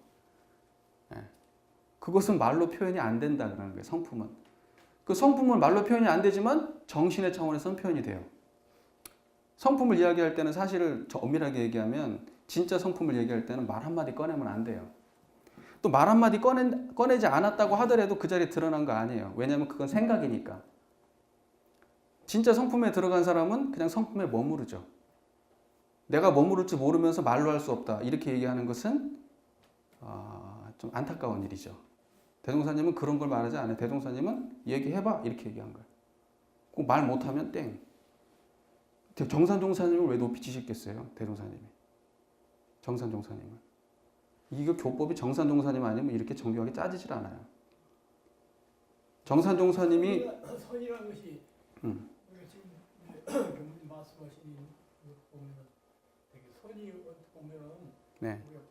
네. 그것은 말로 표현이 안 된다 그러는 거예요. 성품은. 그 성품은 말로 표현이 안 되지만 정신의 차원에서는 표현이 돼요. 성품을 이야기할 때는 사실을 엄밀하게 얘기하면 진짜 성품을 얘기할 때는 말 한마디 꺼내면 안 돼요. 또 말 한마디 꺼내지 않았다고 하더라도 그 자리에 드러난 거 아니에요. 왜냐하면 그건 생각이니까. 진짜 성품에 들어간 사람은 그냥 성품에 머무르죠. 내가 머무를지 모르면서 말로 할 수 없다. 이렇게 얘기하는 것은 좀 안타까운 일이죠. 대종사님은 그런 걸 말하지 않아요. 대종사님은 얘기해봐. 이렇게 얘기한 거예요. 꼭 말 못하면 땡. 정산종사님을 왜 높이 치셨겠어요? 대종사님이. 정산종사님을. 이거 교법이 정산종사님 아니면 이렇게 정교하게 짜지질 않아요. 정산종사님이 선이라는 것이 음. 우리가 지금 교무님 말씀하신 거 보면 되게 선이 보면은 네, 우리가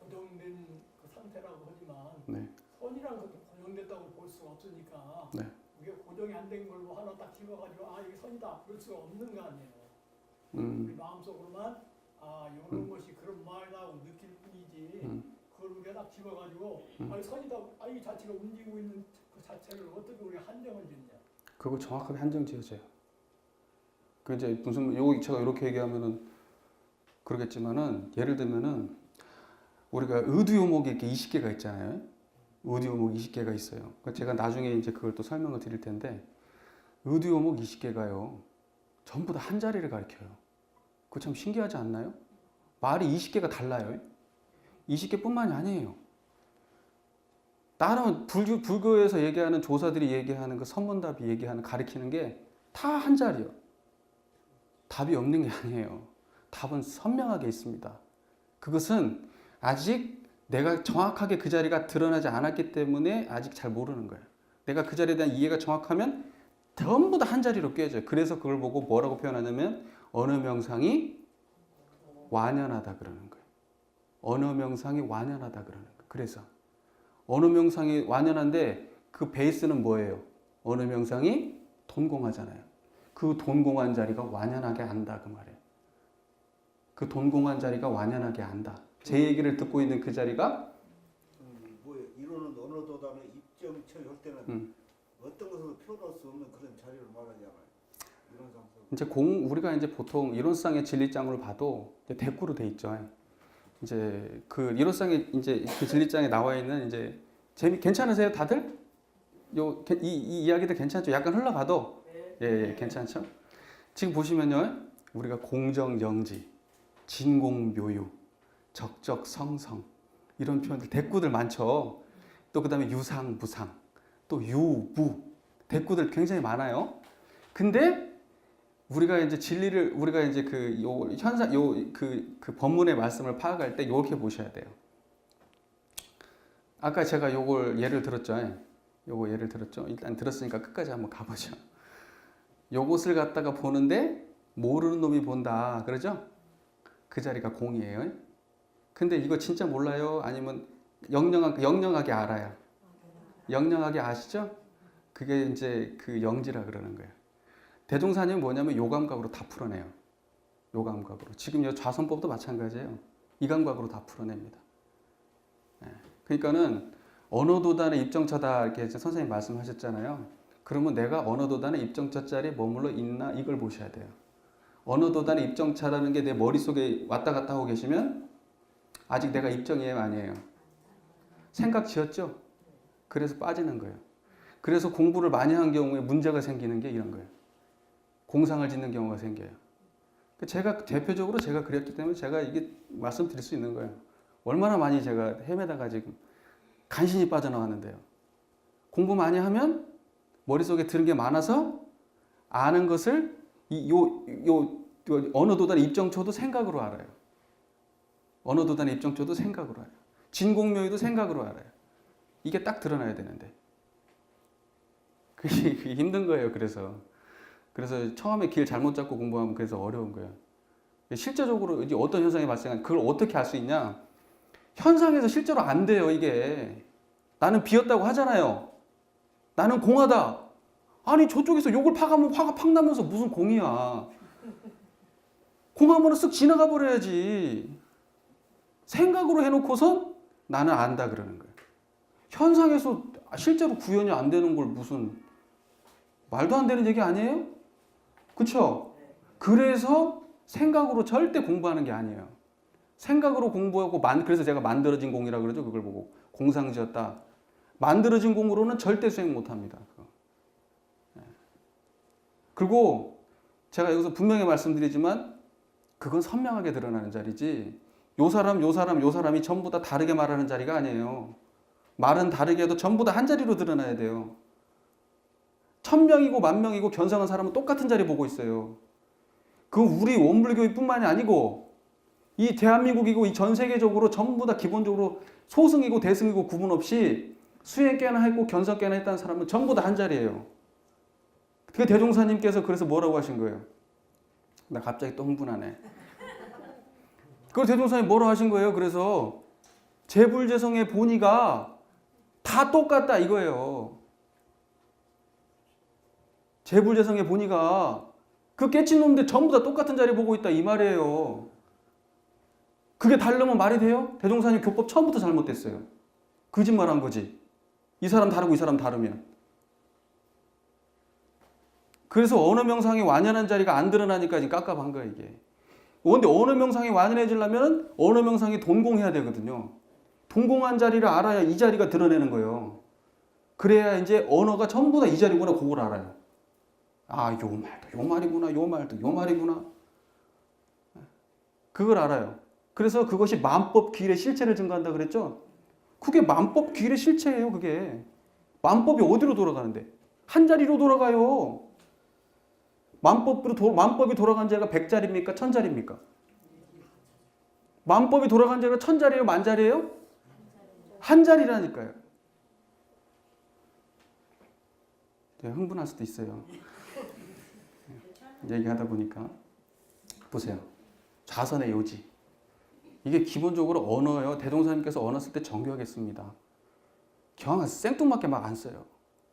고정된 그 상태라고 하지만 네, 선이라는 것도 고정됐다고 볼 수가 없으니까 네. 우리가 고정이 안 된 걸로 하나 딱 집어가지고 아 이게 선이다 그럴 수가 없는 거 아니에요. 우리 마음속으로만 아 이런 것이 그런 말이라고 느낄 뿐이지 그걸 우리가 딱 집어가지고 아 선이다 아 이 자체가 움직이고 있는 그 자체를 어떻게 우리가 한정을 짓냐. 그거 정확하게 한정 지어져요. 그 이제 무슨 요 제가 이렇게 얘기하면은 그러겠지만은 예를 들면은 우리가 의두요목이 이렇게 20개가 있잖아요. 의두요목 20개가 있어요. 그러니까 제가 나중에 이제 그걸 또 설명을 드릴 텐데 의두요목 20개가요. 전부 다 한 자리를 가리켜요. 그거 참 신기하지 않나요? 말이 20개가 달라요. 20개뿐만이 아니에요. 다른 불교에서 얘기하는 조사들이 얘기하는 그 선문답이 얘기하는 가리키는 게 다 한 자리요. 답이 없는 게 아니에요. 답은 선명하게 있습니다. 그것은 아직 내가 정확하게 그 자리가 드러나지 않았기 때문에 아직 잘 모르는 거예요. 내가 그 자리에 대한 이해가 정확하면 전부 다 한 자리로 꿰져요. 그래서 그걸 보고 뭐라고 표현하냐면 언어 명상이 완연하다 그러는 거예요. 언어 명상이 완연하다 그러는 거예요. 그래서 언어 명상이 완연한데 그 베이스는 뭐예요? 언어 명상이 돈공하잖아요. 그 돈공한 자리가 완연하게 안다 그 말이에요. 그 돈공한 자리가 완연하게 안다. 제 얘기를 듣고 있는 그 자리가 뭐 이론은 언어도단의 입정처 할 때는 어떤 것으로 표현할 수 없는 그런 자리를 말하잖아요. 이런 상태. 이제 우리가 이제 보통 이론상의 진리장으로 봐도 이제 대꾸로 돼 있죠. 이제 그 이론상의 이제 그 진리장에 나와 있는 이제 괜찮으세요 다들? 이 이야기들 괜찮죠? 약간 흘러가도 예, 괜찮죠? 지금 보시면요, 우리가 공정영지, 진공묘유, 적적성성 이런 표현들 대꾸들 많죠. 또 그다음에 유상무상, 또 유무 대꾸들 굉장히 많아요. 근데 우리가 이제 진리를 우리가 이제 그 요 현상 그 법문의 말씀을 파악할 때 이렇게 보셔야 돼요. 아까 제가 요걸 예를 들었죠. 요거 예를 들었죠. 일단 들었으니까 끝까지 한번 가보죠. 요것을 갖다가 보는데 모르는 놈이 본다. 그러죠? 그 자리가 공이에요. 근데 이거 진짜 몰라요? 아니면 영영하게 알아요? 영영하게 아시죠? 그게 이제 그 영지라 그러는 거예요. 대종사님은 뭐냐면 요 감각으로 다 풀어내요. 요 감각으로. 지금 요 좌선법도 마찬가지예요. 이 감각으로 다 풀어냅니다. 그러니까는 언어도단의 입정처다 이렇게 선생님 말씀하셨잖아요. 그러면 내가 언어도단의 입정처 자리에 머물러 있나 이걸 보셔야 돼요. 언어도단의 입정차라는 게 내 머릿속에 왔다 갔다 하고 계시면 아직 내가 입정이에요 아니에요? 생각 지었죠? 그래서 빠지는 거예요. 그래서 공부를 많이 한 경우에 문제가 생기는 게 이런 거예요. 공상을 짓는 경우가 생겨요. 제가 대표적으로 제가 그랬기 때문에 제가 이게 말씀드릴 수 있는 거예요. 얼마나 많이 제가 헤매다가 지금 간신히 빠져나왔는데요. 공부 많이 하면 머릿속에 드는 게 많아서 아는 것을 어느 도단의 입정초도 생각으로 알아요. 어느 도단의 입정초도 생각으로 알아요. 진공묘유도 생각으로 알아요. 이게 딱 드러나야 되는데 그게 힘든 거예요. 그래서 처음에 길 잘못 잡고 공부하면 그래서 어려운 거예요. 실제적으로 이제 어떤 현상이 발생한 그걸 어떻게 알 수 있냐? 현상에서 실제로 안 돼요. 이게 나는 비었다고 하잖아요. 나는 공하다. 아니 저쪽에서 욕을 파가면 화가 팍 나면서 무슨 공이야. 공하면 쓱 지나가 버려야지. 생각으로 해놓고서 나는 안다 그러는 거예요. 현상에서 실제로 구현이 안 되는 걸 무슨 말도 안 되는 얘기 아니에요? 그렇죠? 그래서 생각으로 절대 공부하는 게 아니에요. 생각으로 공부하고 그래서 제가 만들어진 공이라고 그러죠. 그걸 보고 공상지었다. 만들어진 공으로는 절대 수행 못합니다. 그리고 제가 여기서 분명히 말씀드리지만 그건 선명하게 드러나는 자리지 요 사람이 전부 다 다르게 말하는 자리가 아니에요. 말은 다르게 해도 전부 다 한 자리로 드러나야 돼요. 1000명이고 10,000명이고 견성한 사람은 똑같은 자리 보고 있어요. 그건 우리 원불교일 뿐만이 아니고 이 대한민국이고 이 전 세계적으로 전부 다 기본적으로 소승이고 대승이고 구분 없이 수행깨나 했고 견성깨나 했다는 사람은 전부 다 한 자리예요. 그 대종사님께서 그래서 뭐라고 하신 거예요? 나 갑자기 또 흥분하네. 그 대종사님 뭐라고 하신 거예요? 그래서 재불재성의 본의가 다 똑같다 이거예요. 재불재성의 본의가 그 깨친 놈들 전부 다 똑같은 자리 보고 있다 이 말이에요. 그게 다르면 말이 돼요? 대종사님 교법 처음부터 잘못됐어요. 거짓말한 거지. 이 사람 다르고 이 사람 다르면. 그래서 언어 명상이 완연한 자리가 안 드러나니까 지금 깝깝한 거야 이게. 근데 언어 명상이 완연해지려면 언어 명상이 동공해야 되거든요. 동공한 자리를 알아야 이 자리가 드러내는 거예요. 그래야 이제 언어가 전부 다 이 자리구나 그걸 알아요. 아, 요 말도 요 말이구나, 요 말도 요 말이구나. 그걸 알아요. 그래서 그것이 만법 기일의 실체를 증거한다 그랬죠? 그게 만법 기일의 실체예요, 그게. 만법이 어디로 돌아가는데? 한 자리로 돌아가요. 만법이 돌아간 자리가 100자리입니까? 1000자리입니까? 만법이 돌아간 자리가 1000자리예요? 만자리예요? 한 자리라니까요. 네, 흥분할 수도 있어요. 얘기하다 보니까. 보세요. 자선의 요지. 이게 기본적으로 언어예요. 대종사님께서 언어 쓸 때 정교하겠습니다. 그냥 생뚱맞게 막 안 써요.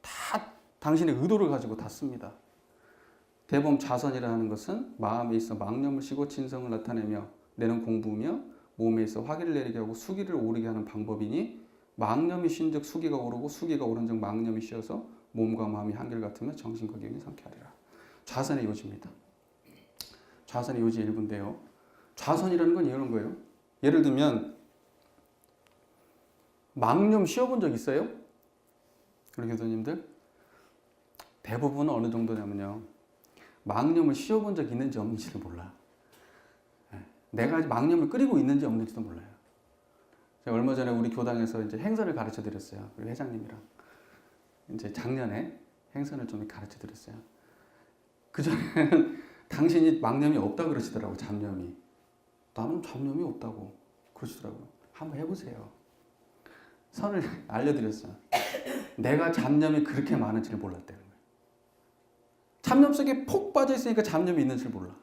다 당신의 의도를 가지고 다 씁니다. 대범 자선이라는 것은 마음에 있어 망념을 쉬고 진성을 나타내며 내는 공부며 몸에 있어 화기를 내리게 하고 수기를 오르게 하는 방법이니 망념이 쉰즉 수기가 오르고 수기가 오른즉 망념이 쉬어서 몸과 마음이 한결같으며 정신과 기운이 상쾌하리라. 자선의 요지입니다. 자선의 요지 일부인데요. 자선이라는 건 이런 거예요. 예를 들면 망념 쉬어본 적 있어요? 우리 교수님들? 대부분은 어느 정도냐면요. 망념을 쉬어본 적 있는지 없는지를 몰라. 내가 망념을 끓이고 있는지 없는지도 몰라요. 제가 얼마 전에 우리 교당에서 이제 행선을 가르쳐 드렸어요. 우리 회장님이랑. 이제 작년에 행선을 좀 가르쳐 드렸어요. 그전에는 당신이 망념이 없다고 그러시더라고, 잡념이. 나는 잡념이 없다고 그러시더라고요. 한번 해보세요. 선을 알려드렸어요. 내가 잡념이 그렇게 많은지를 몰랐다는 거예요. 잡념 속에 폭 빠져 있으니까 잡념이 있는지를 몰라.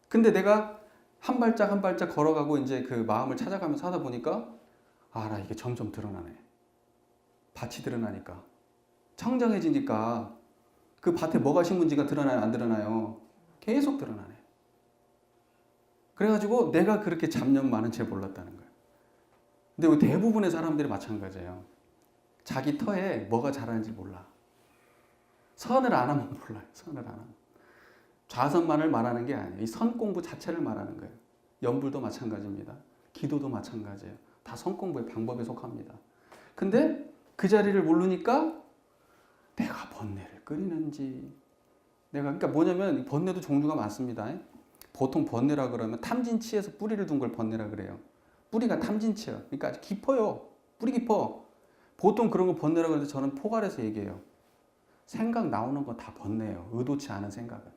근데 내가 한 발짝 한 발짝 걸어가고 이제 그 마음을 찾아가면서 하다 보니까 알아, 이게 점점 드러나네. 밭이 드러나니까. 청정해지니까 그 밭에 뭐가 심은지가 드러나요, 안 드러나요? 계속 드러나네. 그래가지고 내가 그렇게 잡념 많은지 몰랐다는 거예요. 근데 대부분의 사람들이 마찬가지예요. 자기 터에 뭐가 자라는지 몰라. 선을 안 하면 몰라요. 선을 안 하면. 좌선만을 말하는 게 아니에요. 이 선 공부 자체를 말하는 거예요. 연불도 마찬가지입니다. 기도도 마찬가지예요. 다 선 공부의 방법에 속합니다. 근데 그 자리를 모르니까 내가 번뇌를 끓이는지 그러니까 뭐냐면 번뇌도 종류가 많습니다. 보통 번뇌라 그러면 탐진치에서 뿌리를 둔 걸 번뇌라 그래요. 뿌리가 탐진치예요. 그러니까 아주 깊어요. 뿌리 깊어. 보통 그런 거 번뇌라 그러는데 저는 포괄해서 얘기해요. 생각 나오는 거 다 번뇌예요. 의도치 않은 생각은.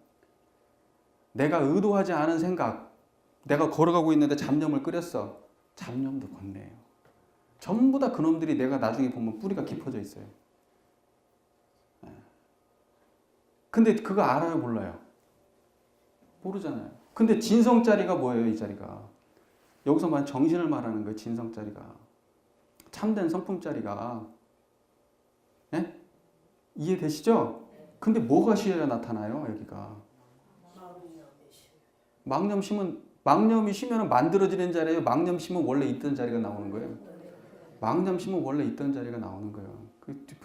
내가 의도하지 않은 생각, 내가 걸어가고 있는데 잡념을 끓였어. 잡념도 번뇌예요. 전부 다 그놈들이 내가 나중에 보면 뿌리가 깊어져 있어요. 근데 그거 알아요, 몰라요? 모르잖아요. 근데 진성자리가 뭐예요, 이 자리가? 여기서 만 정신을 말하는 거예요, 진성자리가. 참된 성품자리가. 네? 이해되시죠? 근데 뭐가 쉬어야 나타나요, 여기가? 망념이 쉬면 만들어지는 자리예요. 망념 쉬면 원래 있던 자리가 나오는 거예요. 망념 쉬면 원래 있던 자리가 나오는 거예요.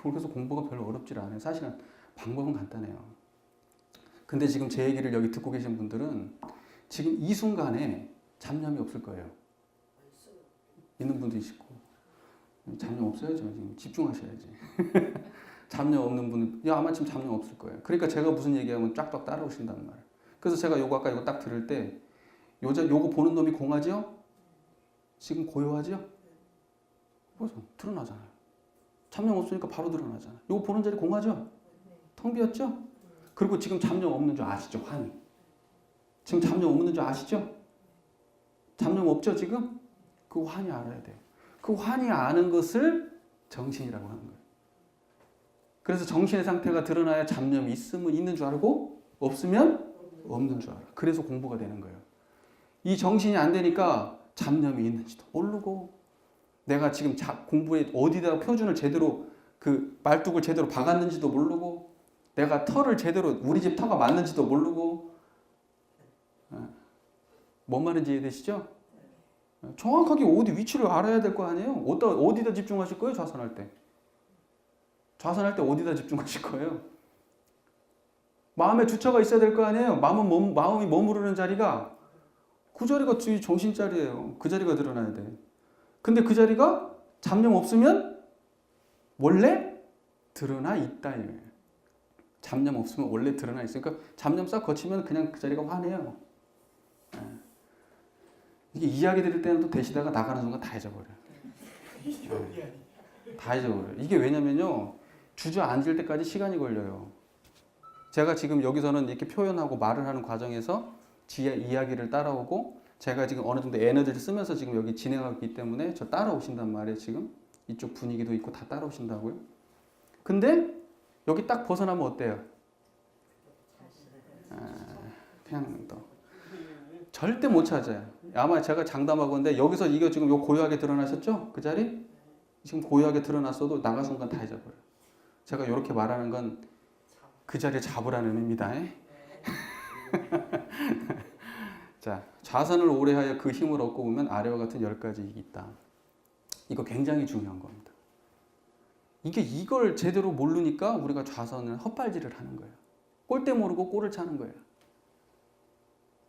그래서 공부가 별로 어렵지 않아요. 사실은 방법은 간단해요. 근데 지금 제 얘기를 여기 듣고 계신 분들은 지금 이 순간에 잡념이 없을 거예요. 있는 분도 있고. 잡념 없어야죠. 지금 집중하셔야지. 잡념 없는 분은 아마 지금 잡념 없을 거예요. 그러니까 제가 무슨 얘기하면 쫙쫙 따라오신단 말이에요. 그래서 제가 아까 이거 딱 들을 때 요거 보는 놈이 공하죠? 지금 고요하죠? 그래서 드러나잖아요. 잡념 없으니까 바로 드러나잖아요. 요거 보는 자리 공하죠? 텅 비었죠? 그리고 지금 잡념 없는 줄 아시죠? 환히. 지금 잡념 없는 줄 아시죠? 잡념 없죠 지금? 그 환히 알아야 돼요. 그 환히 아는 것을 정신이라고 하는 거예요. 그래서 정신의 상태가 드러나야 잡념이 있으면 있는 줄 알고 없으면 없는 줄 알아. 그래서 공부가 되는 거예요. 이 정신이 안 되니까 잡념이 있는지도 모르고 내가 지금 공부에 어디다가 표준을 제대로 그 말뚝을 제대로 박았는지도 모르고 내가 터를 제대로 우리 집 터가 맞는지도 모르고 뭔 말인지 이해되시죠? 정확하게 어디 위치를 알아야 될 거 아니에요? 어디다 집중하실 거예요? 좌선할 때. 좌선할 때 어디다 집중하실 거예요? 마음에 주처가 있어야 될 거 아니에요? 마음이 머무르는 자리가 그 자리가 정신 자리예요. 그 자리가 드러나야 돼. 근데 그 자리가 잡념 없으면 원래 드러나 있다 이거예요. 잡념 없으면 원래 드러나 있으니까 잡념 싹 거치면 그냥 그 자리가 환해요. 이게 이야기 드릴 때는 또 되시다가 나가는 순간 다 잊어버려요. 다 잊어버려요. 이게 왜냐면요. 주저앉을 때까지 시간이 걸려요. 제가 지금 여기서는 이렇게 표현하고 말을 하는 과정에서 이야기를 따라오고 제가 지금 어느 정도 에너지를 쓰면서 지금 여기 진행하고 있기 때문에 저 따라오신단 말이에요. 지금 이쪽 분위기도 있고 다 따라오신다고요. 근데 여기 딱 벗어나면 어때요? 그냥 또 절대 못 찾아요. 아마 제가 장담하건데 여기서 이거 지금 요 고요하게 드러나셨죠? 그 자리? 지금 고요하게 드러났어도 나간 순간 다 잊어버려요. 제가 이렇게 말하는 건 그 자리에 잡으라는 의미입니다. 자, 좌선을 오래 하여 그 힘을 얻고 보면 아래와 같은 10가지 이익이 있다. 이거 굉장히 중요한 겁니다. 이걸 제대로 모르니까 우리가 좌선을 헛발질을 하는 거예요. 꼴대 모르고 꼴을 차는 거예요.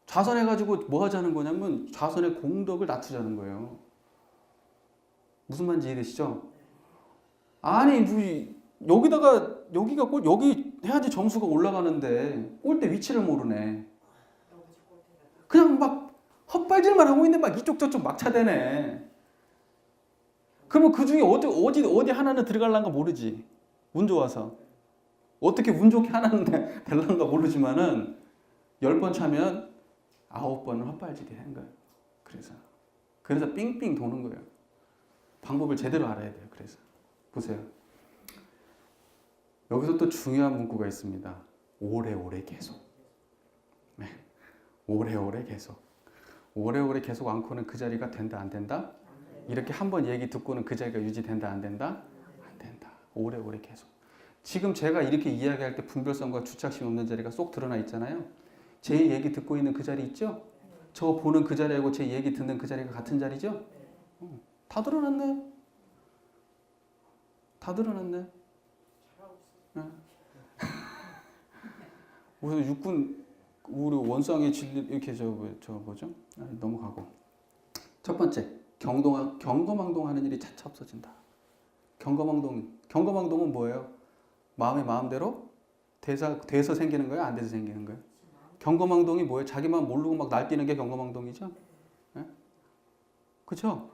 좌선해가지고 뭐 하자는 거냐면 좌선의 공덕을 낮추자는 거예요. 무슨 말인지 이해되시죠? 아니, 여기 해야지 점수가 올라가는데 꼴대 위치를 모르네. 그냥 막 헛발질만 하고 있는데 막 이쪽 저쪽 막 차대네. 그러면 그 중에 어디 하나는 들어갈란가 모르지. 운 좋아서. 어떻게 운 좋게 하나는 될란가 모르지만은 10번 차면 9번은 헛발질이 한 거예요. 그래서 삥삥 도는 거예요. 방법을 제대로 알아야 돼요. 그래서 보세요. 여기서 또 중요한 문구가 있습니다. 오래오래 계속. 네. 오래오래 계속. 오래오래 계속 않고는 그 자리가 된다 안 된다? 이렇게 한번 얘기 듣고는 그 자리가 유지된다 안 된다? 안 된다. 오래오래 계속. 지금 제가 이렇게 이야기할 때 분별성과 주착심 없는 자리가 쏙 드러나 있잖아요. 제 얘기 듣고 있는 그 자리 있죠? 저 보는 그 자리하고 제 얘기 듣는 그 자리가 같은 자리죠? 다 드러났네. 다 드러났네. 우선 육군 우리 원상의 진리 이렇게 저 뭐죠? 넘어가고. 첫 번째, 경거망동하는 일이 차차 없어진다. 경거망동은 뭐예요? 마음이 마음대로 돼서 생기는 거예요? 안 돼서 생기는 거예요? 경거망동이 뭐예요? 자기만 모르고 막 날뛰는 게 경거망동이죠? 그렇죠?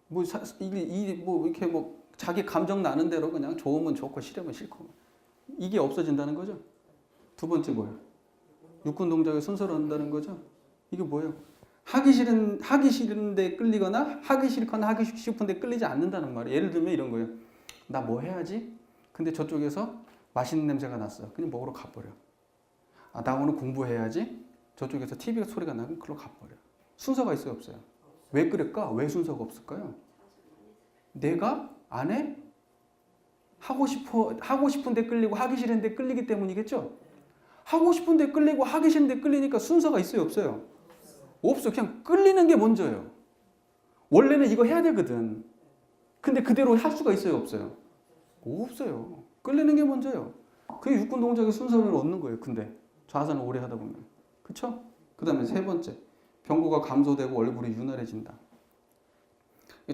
뭐 이렇게 뭐 자기 감정 나는 대로 그냥 좋으면 좋고 싫으면 싫고 이게 없어진다는 거죠. 두 번째 뭐예요? 육군 동작의 순서로 한다는 거죠. 이게 뭐예요? 하기 싫은데 끌리거나 하기 싫거나 하기 싶은데 끌리지 않는다는 말이에요. 예를 들면 이런 거예요. 나 뭐 해야지? 근데 저쪽에서 맛있는 냄새가 났어. 그냥 먹으러 가버려. 나 오늘 공부해야지. 저쪽에서 TV 소리가 나면 그걸로 가버려. 순서가 있어요, 없어요? 왜 그럴까? 왜 순서가 없을까요? 내가 안 해? 하고 싶은데 끌리고 하기 싫은데 끌리기 때문이겠죠? 하고 싶은데 끌리고 하기 싫은데 끌리니까 순서가 있어요, 없어요? 없어. 그냥 끌리는 게 먼저예요. 원래는 이거 해야 되거든. 근데 그대로 할 수가 있어요, 없어요? 없어요. 끌리는 게 먼저예요. 그게 육군 동작의 순서를 얻는 거예요. 근데 좌선을 오래 하다 보면. 그쵸? 그 다음에 세 번째. 병고가 감소되고 얼굴이 윤활해진다.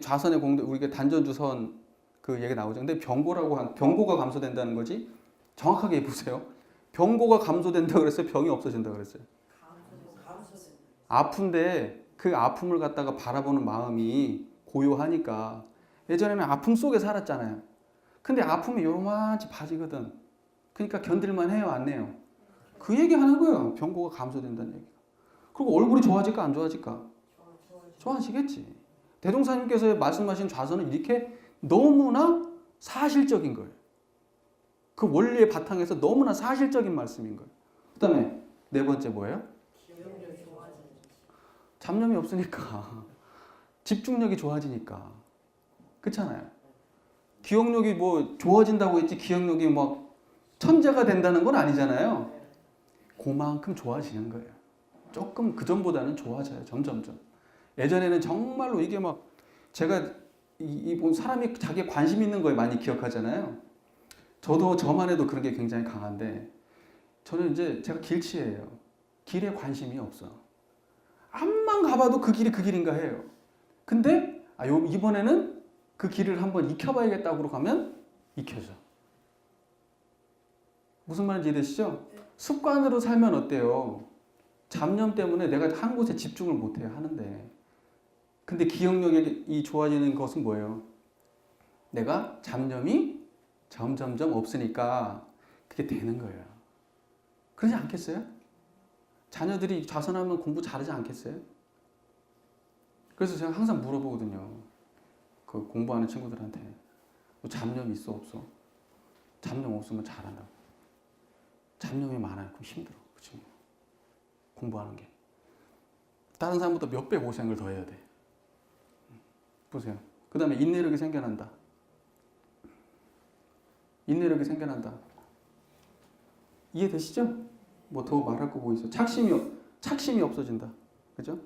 좌선의 공덕, 우리가 단전주선 그 얘기 나오죠. 근데 병고가 감소된다는 거지. 정확하게 보세요. 병고가 감소된다 그랬어요? 병이 없어진다 그랬어요? 아픈데 그 아픔을 갖다가 바라보는 마음이 고요하니까 예전에는 아픔 속에 살았잖아요. 근데 아픔이 요만치 봐지거든. 그러니까 견딜만 해요, 안 해요? 그 얘기 하는 거예요. 병고가 감소된다는 얘기가. 그리고 얼굴이 좋아질까 안 좋아질까? 좋아하시겠지. 대종사님께서 말씀하신 좌선은 이렇게 너무나 사실적인 거예요. 그 원리의 바탕에서 너무나 사실적인 말씀인 거예요. 그 다음에 네 번째 뭐예요? 잡념이 없으니까. 집중력이 좋아지니까. 그렇잖아요. 기억력이 뭐 좋아진다고 했지 기억력이 막 천재가 된다는 건 아니잖아요. 그만큼 좋아지는 거예요. 조금 그전보다는 좋아져요. 점점점. 예전에는 정말로 이게 막 제가 사람이 자기에 관심 있는 거에 많이 기억하잖아요. 저도 저만 해도 그런 게 굉장히 강한데 저는 이제 제가 길치예요. 길에 관심이 없어. 암만 가봐도 그 길이 그 길인가 해요. 근데 이번에는 그 길을 한번 익혀봐야겠다고 가면 익혀져. 무슨 말인지 이해되시죠? 습관으로 살면 어때요? 잡념 때문에 내가 한 곳에 집중을 못해요. 하는데. 근데 기억력이 좋아지는 것은 뭐예요? 내가 잡념이 점점점 없으니까 그게 되는 거예요. 그러지 않겠어요? 자녀들이 자선하면 공부 잘하지 않겠어요? 그래서 제가 항상 물어보거든요. 그 공부하는 친구들한테 너 잡념 있어 없어? 잡념 없으면 잘한다고. 잡념이 많아요. 그럼 힘들어. 그 친구. 공부하는 게. 다른 사람보다 몇 배 고생을 더 해야 돼. 보세요. 그 다음에 인내력이 생겨난다. 인내력이 생겨난다. 이해되시죠? 뭐 더 말할 거 뭐 있어? 착심이 없어진다. 그죠?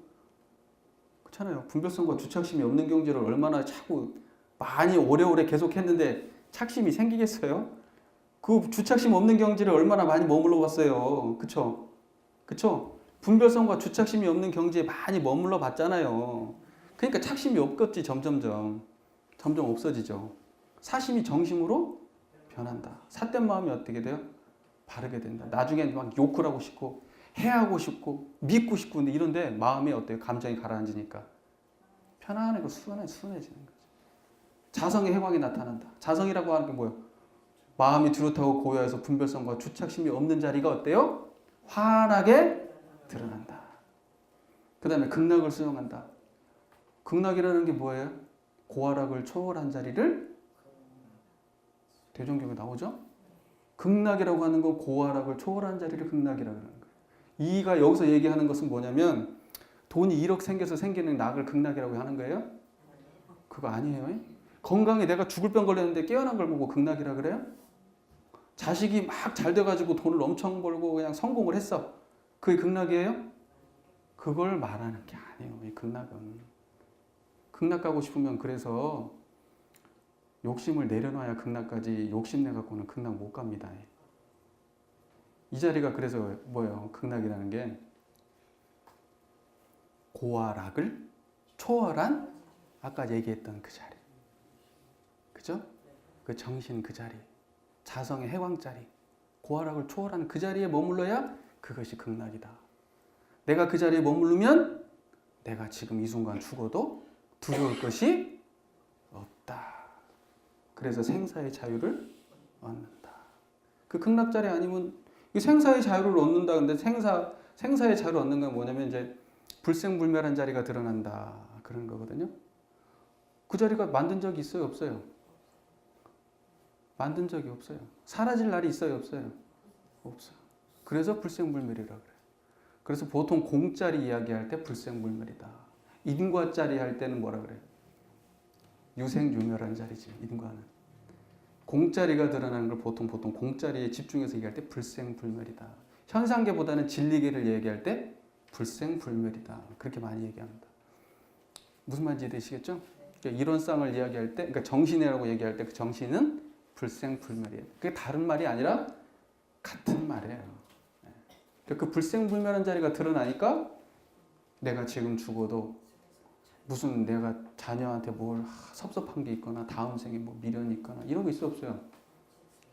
그렇잖아요. 분별성과 주착심이 없는 경지를 얼마나 자꾸 많이 오래오래 계속 했는데 착심이 생기겠어요? 그 주착심 없는 경지를 얼마나 많이 머물러 봤어요. 그쵸? 그쵸? 분별성과 주착심이 없는 경지에 많이 머물러 봤잖아요. 그러니까 착심이 없겠지. 점점 없어지죠. 사심이 정심으로 변한다. 삿된 마음이 어떻게 돼요? 바르게 된다. 나중엔 막 욕을 하고 싶고 해하고 싶고 믿고 싶고 근데 이런데 마음이 어때요? 감정이 가라앉으니까 편안하고 순해지는 거죠. 자성의 해광이 나타난다. 자성이라고 하는 게 뭐예요? 마음이 두루타고 고요해서 분별성과 주착심이 없는 자리가 어때요? 환하게 드러난다. 그 다음에 극락을 수용한다. 극락이라는 게 뭐예요? 고아락을 초월한 자리를 대종경에 나오죠? 극락이라고 하는 건 고아락을 초월한 자리를 극락이라고 하는 거예요. 이가 여기서 얘기하는 것은 뭐냐면 돈이 1억 생겨서 생기는 낙을 극락이라고 하는 거예요? 그거 아니에요. 건강에 내가 죽을 병 걸렸는데 깨어난 걸 보고 극락이라 그래요? 자식이 막 잘 돼가지고 돈을 엄청 벌고 그냥 성공을 했어. 그게 극락이에요? 그걸 말하는 게 아니에요. 이 극락은. 극락 가고 싶으면 그래서 욕심을 내려놔야 극락까지 욕심내갖고는 극락 못 갑니다. 이 자리가 그래서 뭐예요? 극락이라는 게 고아락을 초월한 아까 얘기했던 그 자리. 그죠? 그 정신 그 자리. 자성의 해광 자리. 고아락을 초월한 그 자리에 머물러야 그것이 극락이다. 내가 그 자리에 머무르면 내가 지금 이 순간 죽어도 두려울 것이 없다. 그래서 생사의 자유를 얻는다. 그 극락 자리 아니면 생사의 자유를 얻는다. 근데 생사의 자유를 얻는 건 뭐냐면 이제 불생불멸한 자리가 드러난다. 그런 거거든요. 그 자리가 만든 적이 있어요? 없어요? 만든 적이 없어요. 사라질 날이 있어요? 없어요? 없어요. 그래서 불생불멸이라고 그래요. 그래서 보통 공짜리 이야기할 때 불생불멸이다. 인과짜리 할 때는 뭐라 그래요? 유생유멸한 자리지. 인과는. 공짜리가 드러나는 걸 보통 공짜리에 집중해서 얘기할 때 불생불멸이다. 현상계보다는 진리계를 얘기할 때 불생불멸이다. 그렇게 많이 얘기합니다. 무슨 말인지 이해되시겠죠? 그러니까 이론상을 이야기할 때, 그러니까 정신이라고 얘기할 때 그 정신은 불생불멸이에요. 그게 다른 말이 아니라 같은 말이에요. 그러니까 그 불생불멸한 자리가 드러나니까 내가 지금 죽어도 무슨 내가 자녀한테 뭘 섭섭한 게 있거나 다음 생에 뭐 미련이 있거나 이런 거 있어 없어요?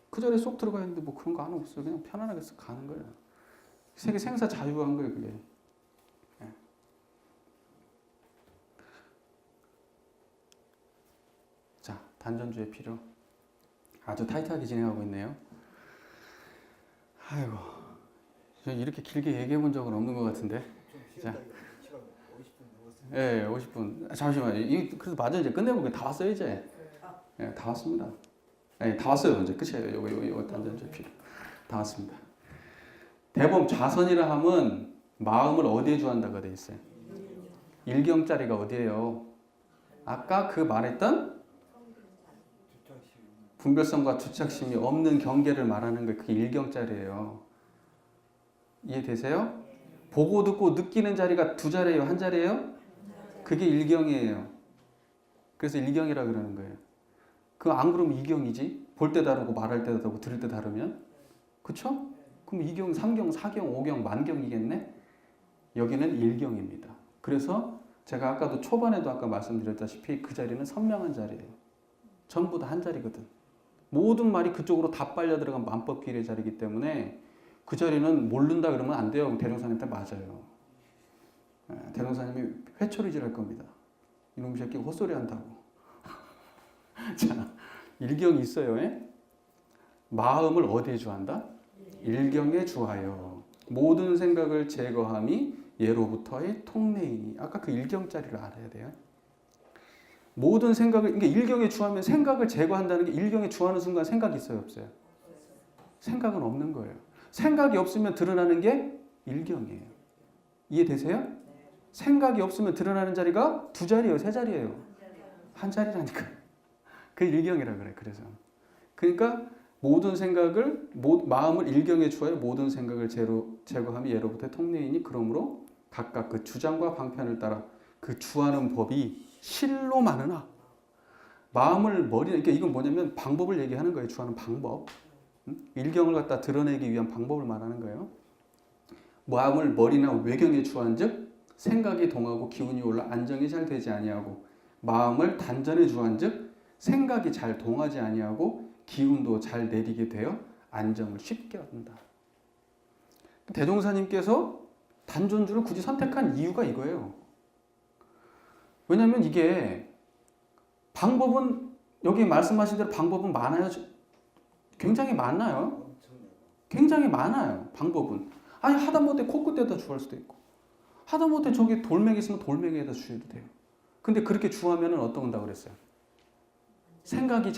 그 자리에 쏙 들어가 있는데 뭐 그런 거 하나 없어요. 그냥 편안하게 쓱 가는 거예요. 세계 생사 자유한 거예요, 그게. 네. 자, 단전주의 필요. 아주 타이트하게 진행하고 있네요. 아이고, 이렇게 길게 얘기해 본 적은 없는 것 같은데. 좀 쉬었다. 시간 50분 예, 50분. 잠시만요. 이 그래도 맞아 이제 끝내볼게요. 다 왔어요 이제. 예, 다 왔습니다. 예, 다 왔어요. 이제 끝이에요. 요거 단전제 필요. 다 왔습니다. 대범 좌선이라 함은 마음을 어디에 주한다가 돼 있어요. 일경자리가 어디예요? 아까 그 말했던 분별성과 주착심이 없는 경계를 말하는 게 그게 일경자리예요. 이해되세요? 보고 듣고 느끼는 자리가 두 자리예요, 한 자리예요? 그게 일경이에요. 그래서 일경이라 그러는 거예요. 그 안 그러면 이경이지. 볼 때 다르고 말할 때 다르고 들을 때 다르면, 그렇죠? 그럼 이경, 삼경, 사경, 오경, 만경이겠네. 여기는 일경입니다. 그래서 제가 아까도 초반에도 아까 말씀드렸다시피 그 자리는 선명한 자리예요. 전부 다 한 자리거든. 모든 말이 그쪽으로 다 빨려 들어간 만법기일의 자리이기 때문에 그 자리는 모른다 그러면 안 돼요. 대종사님한테 맞아요. 대종사님이 회초리질 할 겁니다. 이놈 새끼 헛소리 한다고. 자, 일경이 있어요. 마음을 어디에 주한다? 일경에 주하여 모든 생각을 제거함이 예로부터의 통례이니. 아까 그 일경자리를 알아야 돼요. 모든 생각을, 그러니까 일경에 주하면 생각을 제거한다는 게 일경에 주하는 순간 생각이 있어요, 없어요? 생각은 없는 거예요. 생각이 없으면 드러나는 게 일경이에요. 이해되세요? 생각이 없으면 드러나는 자리가 두 자리예요, 세 자리예요? 한 자리라니까. 그 일경이라 그래. 그래서 그러니까 모든 생각을 마음을 일경에 주하여 모든 생각을 제거함이 예로부터 통례이니. 그러므로 각각 그 주장과 방편을 따라 그 주하는 법이 실로 많으나 마음을 그러니까 이건 뭐냐면 방법을 얘기하는 거예요. 주하는 방법. 일경을 갖다 드러내기 위한 방법을 말하는 거예요. 마음을 머리나 외경에 주한즉 생각이 동하고 기운이 올라 안정이 잘 되지 아니하고 마음을 단전에 주한즉 생각이 잘 동하지 아니하고 기운도 잘 내리게 되어 안정을 쉽게 얻는다. 대종사님께서 단전주를 굳이 선택한 이유가 이거예요. 왜냐하면 이게 방법은 여기 말씀하신 대로 방법은 많아요. 굉장히 많아요. 굉장히 많아요. 방법은. 아니 하다못해 코끝에다 주할 수도 있고 하다못해 저기 돌멩이 있으면 돌멩이에다 주셔도 돼요. 근데 그렇게 주하면은 어떤다 그랬어요? 생각이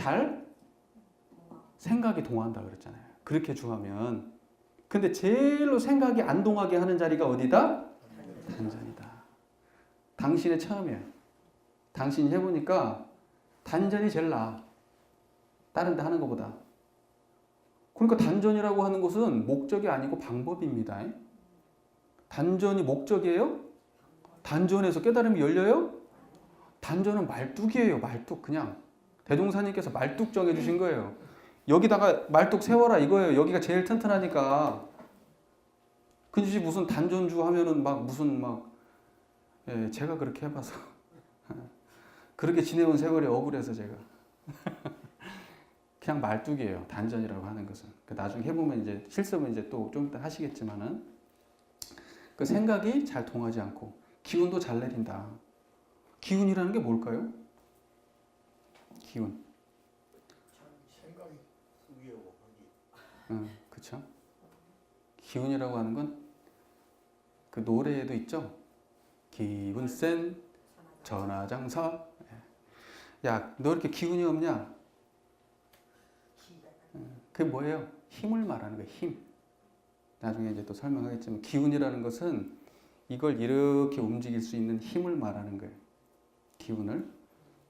동한다 그랬잖아요. 그렇게 주하면. 근데 제일로 생각이 안 동하게 하는 자리가 어디다? 단전이다. 당신의 처음이에요. 당신이 해보니까 단전이 제일 나아. 다른 데 하는 것보다. 그러니까 단전이라고 하는 것은 목적이 아니고 방법입니다. 단전이 목적이에요? 단전에서 깨달음이 열려요? 단전은 말뚝이에요. 말뚝 그냥. 대종사님께서 말뚝 정해주신 거예요. 여기다가 말뚝 세워라 이거예요. 여기가 제일 튼튼하니까. 그지 무슨 단전주 하면은 막 무슨 막 예, 제가 그렇게 해봐서 그렇게 지내온 세월이 억울해서 제가 그냥 말뚝이에요. 단전이라고 하는 것은. 나중에 해보면 이제 실습은 이제 또 좀 이따 하시겠지만은 그 생각이 잘 통하지 않고 기운도 잘 내린다. 기운이라는 게 뭘까요? 기운. 생각이 수기하고 하기. 그렇죠. 기운이라고 하는 건 그 노래에도 있죠. 기운 센 전하장사. 야, 너 이렇게 기운이 없냐? 그게 뭐예요? 힘을 말하는 거예요. 힘. 나중에 이제 또 설명하겠지만 기운이라는 것은 이걸 이렇게 움직일 수 있는 힘을 말하는 거예요. 기운을.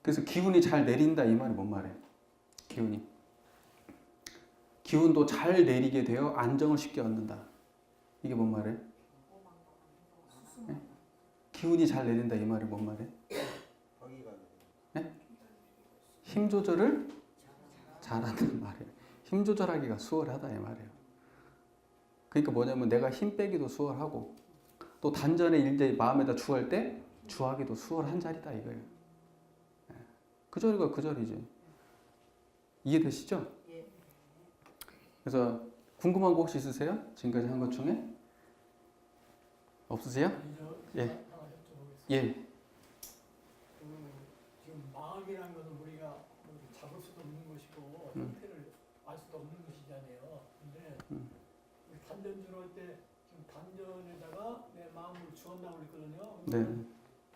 그래서 기운이 잘 내린다 이 말이 뭔 말이에요? 기운이. 기운도 잘 내리게 되어 안정을 쉽게 얻는다. 이게 뭔 말이에요? 네? 기운이 잘 내린다 이 말이 뭔 말이에요? 네? 힘 조절을 잘한다는 말이에요. 힘 조절하기가 수월하다 이 말이에요. 그러니까 뭐냐면 내가 힘 빼기도 수월하고 또 단전에 일제 마음에다 주할 때 주하기도 수월한 자리다 이거예요. 그 자리가 그 자리지. 이해되시죠? 그래서 궁금한 거 혹시 있으세요? 지금까지 한 것 중에? 없으세요? 예. 하나 여쭤보겠습니다. 예. 지금 마음이라는 것은 우리가 잡을 수도 없는 것이고 형태를 알 수도 없는 것이잖아요. 근데 우리 단전주로 할 때 지금 단전에다가 내 마음을 주었다고 그랬거든요. 네.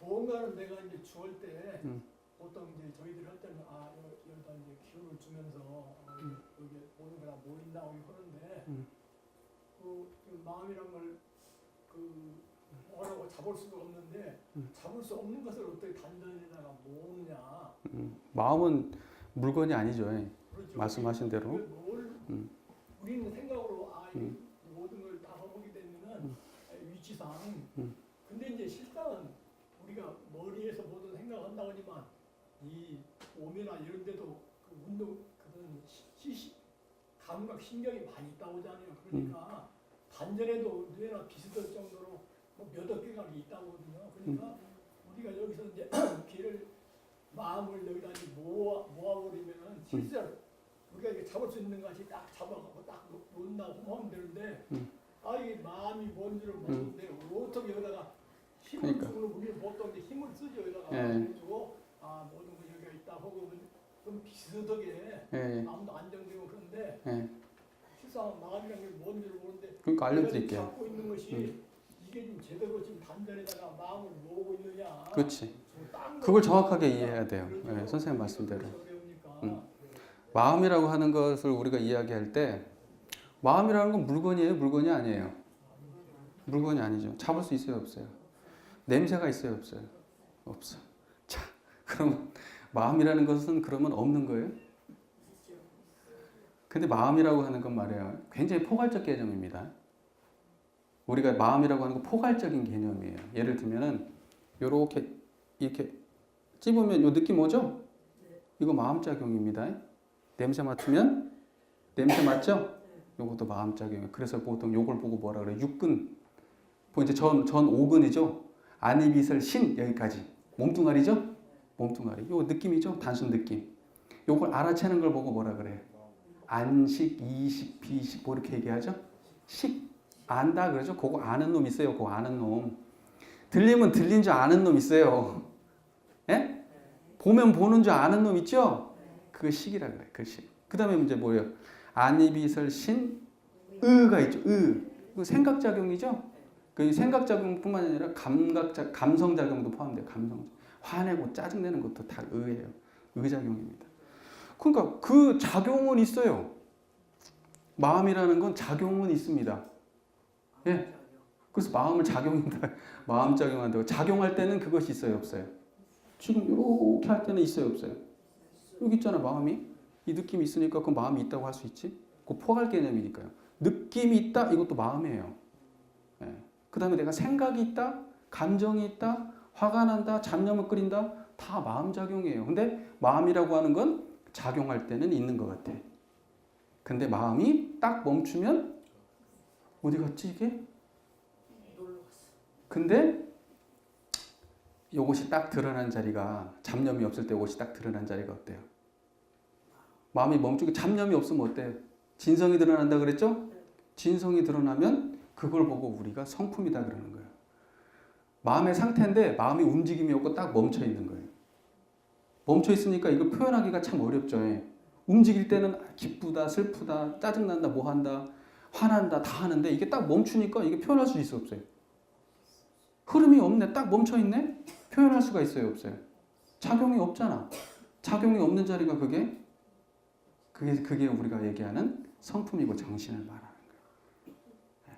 보험가는 내가 이제 주할 때 음. 보통 이제 저희들이 할 때는 여기다 이제 기운을 주면서 여기 모든 거다 모인다고 하는데 그 마음이란 걸그 뭐라고 잡을 수가 없는데 잡을 수 없는 것을 어떻게 단전에다가 모으느냐. 마음은 물건이 아니죠. 그렇죠. 말씀하신 대로. 우리는 생각으로 이 모든 걸 다 해보게 되면은 위치상. 근데 이제 실상은 우리가 머리에서 모든 생각한다고 하지만 이 몸이나 이런 데도 그 운동 그런 감각 신경이 많이 있다고 하잖아요. 그러니까 단전에도 뇌나 비슷할 정도로 뭐 몇억 개가 있다고 하거든요. 그러니까 우리가 여기서 이제 귀를 마음을 여기다 이제 모아버리면은 실제로 우리가 이게 잡을 수 있는 것이 딱 잡아가고 딱 놓는다고 하면 되는데 이게 마음이 뭔지를 모르는데 어떻게 여기다가 힘을 그러니까. 주고 우리는 보통 이제 힘을 쓰죠. 여기다가 예. 해주고 모든 거 여기가 있다 하고 좀 비슷하게 예. 마음도 안정되고 그런데 예. 실상 마음이라는 게 뭔지를 모르는데 그러니까 알려드릴게요. 잡고 있는 것이 이게 지금 제대로 지금 단전에다가 마음을 모으고 있느냐. 그렇지. 그걸 정확하게 이해해야 돼요. 그렇죠. 예, 선생님 말씀대로. 어려우니까. 마음이라고 하는 것을 우리가 이야기할 때 마음이라는 건 물건이에요? 물건이 아니에요? 물건이 아니죠. 잡을 수 있어요? 없어요? 냄새가 있어요? 없어요? 없어. 자, 그럼 마음이라는 것은 그러면 없는 거예요? 근데 마음이라고 하는 건 말이에요. 굉장히 포괄적 개념입니다. 우리가 마음이라고 하는 건 포괄적인 개념이에요. 예를 들면은 요렇게 이렇게 찝으면 요 느낌 오죠? 이거 마음작용입니다. 냄새 맡으면 냄새 맞죠? 요것도 마음작용이에요. 그래서 보통 요걸 보고 뭐라 그래요? 육근. 이제 전 5근이죠. 안이비설 신 여기까지. 몸뚱아리죠? 몸뚱아리. 요 느낌이죠? 단순 느낌. 요걸 알아채는 걸 보고 뭐라 그래요? 안식, 이식, 비식 뭐 이렇게 얘기하죠? 식. 안다 그러죠? 그거 아는 놈 있어요. 그거 아는 놈. 들리면 들린 줄 아는 놈 있어요. 예? 보면 보는 줄 아는 놈 있죠? 그거 식이라 그래. 그 식. 그 다음에 이제 뭐예요? 안이비설 신, 의가 있죠. 그 생각작용이죠? 그 생각작용뿐만 아니라 감성작용도 포함돼요. 감성. 화내고 짜증내는 것도 다 의예요. 의작용입니다. 그러니까 그 작용은 있어요. 마음이라는 건 작용은 있습니다. 예. 그래서 마음을 마음 작용한다고. 작용할 때는 그것이 있어요, 없어요? 지금 이렇게 할 때는 있어요, 없어요? 여기 있잖아, 마음이. 이 느낌이 있으니까 그 마음이 있다고 할 수 있지. 그 포괄 개념이니까요. 느낌이 있다, 이것도 마음이에요. 예. 그 다음에 내가 생각이 있다, 감정이 있다, 화가 난다, 잡념을 끓인다, 다 마음 작용이에요. 근데 마음이라고 하는 건 작용할 때는 있는 것 같아. 근데 마음이 딱 멈추면 어디 갔지 이게? 근데 요것이 딱 드러난 자리가 잡념이 없을 때 요것이 딱 드러난 자리가 어때요? 마음이 멈추고 잡념이 없으면 어때요? 진성이 드러난다 그랬죠? 진성이 드러나면 그걸 보고 우리가 성품이다 그러는 거예요. 마음의 상태인데 마음이 움직임이 없고 딱 멈춰 있는 거예요. 멈춰 있으니까 이거 표현하기가 참 어렵죠. 움직일 때는 기쁘다, 슬프다, 짜증난다, 뭐 한다, 화난다 다 하는데 이게 딱 멈추니까 이게 표현할 수 있어 없어요? 흐름이 없네. 딱 멈춰 있네. 표현할 수가 있어요 없어요? 작용이 없잖아. 작용이 없는 자리가 그게 우리가 얘기하는 성품이고 정신을 말하는 거예요.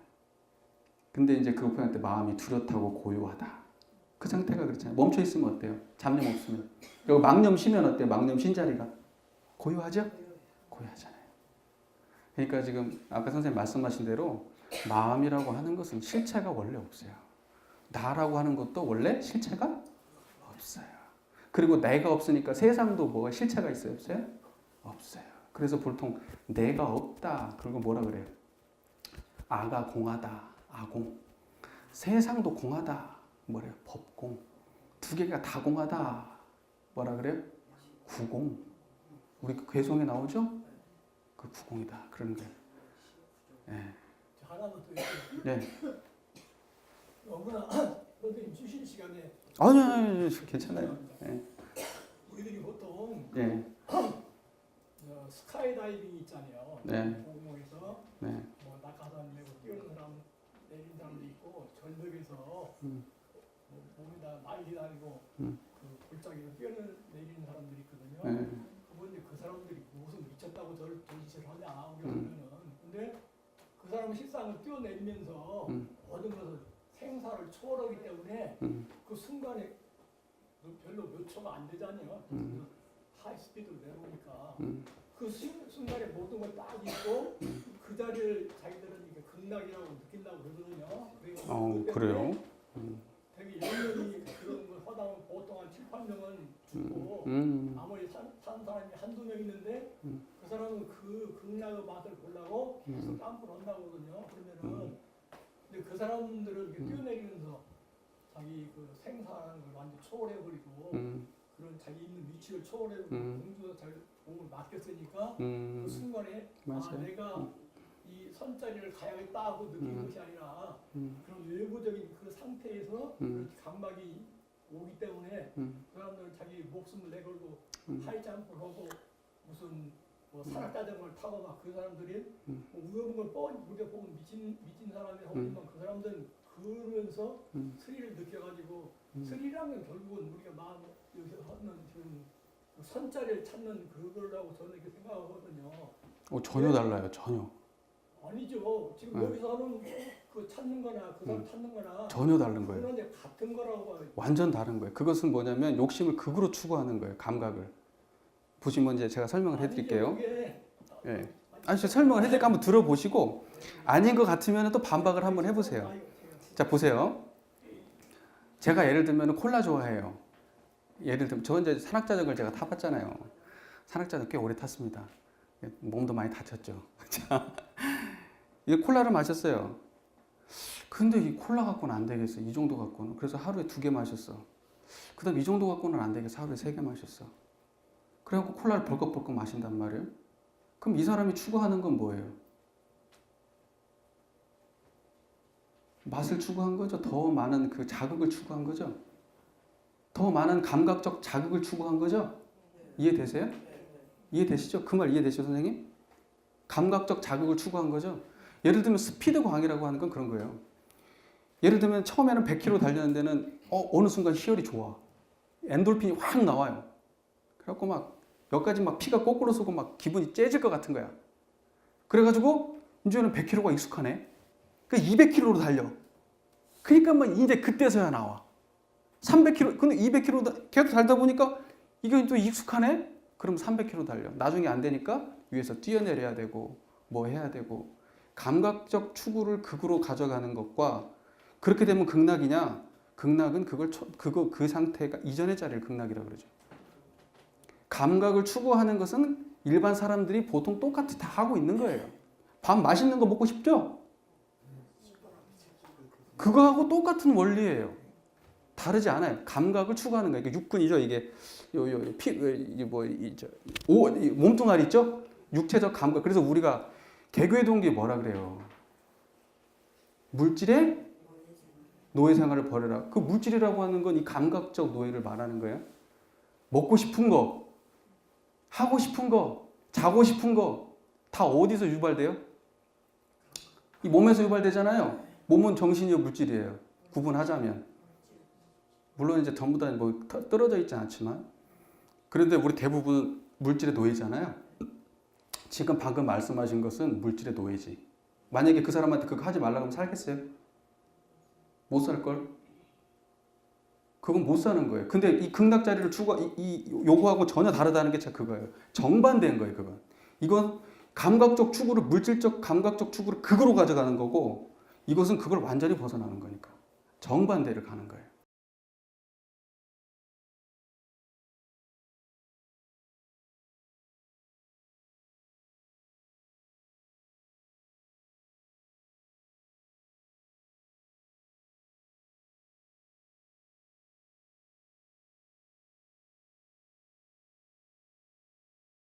근데 이제 그거 표현할 때 마음이 뚜렷하고 고요하다. 그 상태가 그렇잖아요. 멈춰 있으면 어때요? 잡념 없으면. 그리고 망념 쉬면 어때요? 망념 쉰 자리가 고요하죠? 고요하잖아요. 그러니까 지금 아까 선생님 말씀하신 대로 마음이라고 하는 것은 실체가 원래 없어요. 나라고 하는 것도 원래 실체가 없어요. 그리고 내가 없으니까 세상도 뭐가 실체가 있어요? 없어요? 없어요. 그래서 보통 내가 없다. 그리고 뭐라 그래요? 아가 공하다. 아공. 세상도 공하다. 뭐래요? 법공. 두 개가 다 공하다. 뭐라 그래요? 구공. 우리 그 괴송에 나오죠? 그 구공이다. 그런 거예요. 네. 하나만 더 있어요. 네. 너무나 선생님 주신 시간에 아니, 괜찮아요. 네. 우리들이 보통 네. 스카이다이빙 있잖아요. 네. 공공에서 네. 뭐 낙하산 메고 뛰는 사람 내린 사람도 있고 절벽에서 뭐 몸에다 많이 다니고 그 골짜기로 뛰어내리는 사람들이 있거든요. 네. 그 사람들이 무슨 미쳤다고 저를 짓을 하냐 우리가 보면은. 근데 그 사람은 실상을 뛰어내리면서 모든 것을 생사를 초월하기 때문에 그 순간에 별로 몇 초가 안 되잖아요. 하이 스피드로 내려오니까 그 순간에 모든 걸 딱 잊고 그 자리를 자기들은 이게 극락이라고 느낀다고 그러거든요. 그래요? 되게 연령이 그런 걸 하다 보면 보통 한 7, 8명은 죽고 아무리 산 사람이 한두 명 있는데 그 사람은 그 극락의 맛을 보려고 계속 땀을 한다고 그러거든요. 그러면은 근데 그 사람들은 이렇게 뛰어내리면서 자기 그 생사라는 걸 완전 초월해버리고 그런 자기 있는 위치를 초월해버리고 공주가 자기 몸을 맡겼으니까 그 순간에 맞아요. 내가 이 선자리를 가야겠다 하고 느끼는 것이 아니라 그런 외부적인 그 상태에서 감각이 오기 때문에 그 사람들은 자기 목숨을 내걸고 하이점프를 하고 무슨 뭐 산악자전거를 타고 막 그 사람들이 뭐 위험한 걸 뻔히 우리가 보면 미친 사람이 하지만 그 사람들은 그러면서 스릴을 느껴가지고 스릴이라면 결국은 우리가 마음 여기서 하는 지금 선자리를 찾는 그거라고 저는 이렇게 생각하거든요. 전혀 달라요. 전혀. 아니죠. 지금 여기서 하는 그 찾는 거나 그 사람 찾는 거나 전혀 다른 거예요. 그건 이제 같은 거라고 봐요. 완전 다른 거예요. 그것은 뭐냐면 욕심을 극으로 추구하는 거예요. 감각을. 보시면 이제 제가 설명을 해드릴게요. 예. 아니, 제가 설명을 해드릴까 한번 들어보시고 아닌 것 같으면 또 반박을 한번 해보세요. 자, 보세요. 제가 예를 들면 콜라 좋아해요. 예를 들면 저 이제 산악자전거를 제가 타봤잖아요. 산악자전거 꽤 오래 탔습니다. 몸도 많이 다쳤죠. 자, 이 콜라를 마셨어요. 근데 이 콜라 갖고는 안 되겠어. 이 정도 갖고는. 그래서 하루에 2개 마셨어. 그 다음 이 정도 갖고는 안 되겠어. 하루에 3개 마셨어. 그래갖고 콜라를 벌컥벌컥 마신단 말이에요. 그럼 이 사람이 추구하는 건 뭐예요? 맛을 추구한 거죠. 더 많은 그 자극을 추구한 거죠. 더 많은 감각적 자극을 추구한 거죠. 이해되세요? 이해되시죠? 그 말 이해되시죠, 선생님? 감각적 자극을 추구한 거죠. 예를 들면 스피드 광이라고 하는 건 그런 거예요. 예를 들면 처음에는 100km 달리는 데는 어느 순간 희열이 좋아. 엔돌핀이 확 나와요. 그래갖고 막 여기까지 막 피가 거꾸로 쏘고 막 기분이 째질 것 같은 거야. 그래가지고 이제는 100km가 익숙하네. 그 200km로 달려. 그러니까 막 이제 그때서야 나와. 300km, 근데 200km 계속 달다 보니까 이게 또 익숙하네? 그럼 300km 달려. 나중에 안 되니까 위에서 뛰어내려야 되고 뭐 해야 되고 감각적 추구를 극으로 가져가는 것과 그렇게 되면 극락이냐? 극락은 그 상태가 이전의 자리를 극락이라고 그러죠. 감각을 추구하는 것은 일반 사람들이 보통 똑같이 다 하고 있는 거예요. 밥 맛있는 거 먹고 싶죠? 그거하고 똑같은 원리예요. 다르지 않아요. 감각을 추구하는 거예요. 이게 육근이죠. 이게 몸뚱아리 있죠? 육체적 감각. 그래서 우리가 개그의 동기 뭐라 그래요? 물질의 노예 생활을 버려라. 그 물질이라고 하는 건 이 감각적 노예를 말하는 거예요. 먹고 싶은 거, 하고 싶은 거, 자고 싶은 거 다 어디서 유발돼요? 이 몸에서 유발되잖아요. 몸은 정신이요 물질이에요. 구분하자면. 물론 이제 전부 다 뭐 떨어져 있지 않지만 그런데 우리 대부분 물질의 노예잖아요. 지금 방금 말씀하신 것은 물질의 노예지. 만약에 그 사람한테 그거 하지 말라고 하면 살겠어요? 못 살걸? 그건 못 사는 거예요. 근데 이 극락자리를 요구하고 전혀 다르다는 게 그거예요. 정반대인 거예요, 그건. 이건 감각적 추구를, 물질적 감각적 추구를 극으로 가져가는 거고 이것은 그걸 완전히 벗어나는 거니까. 정반대를 가는 거예요.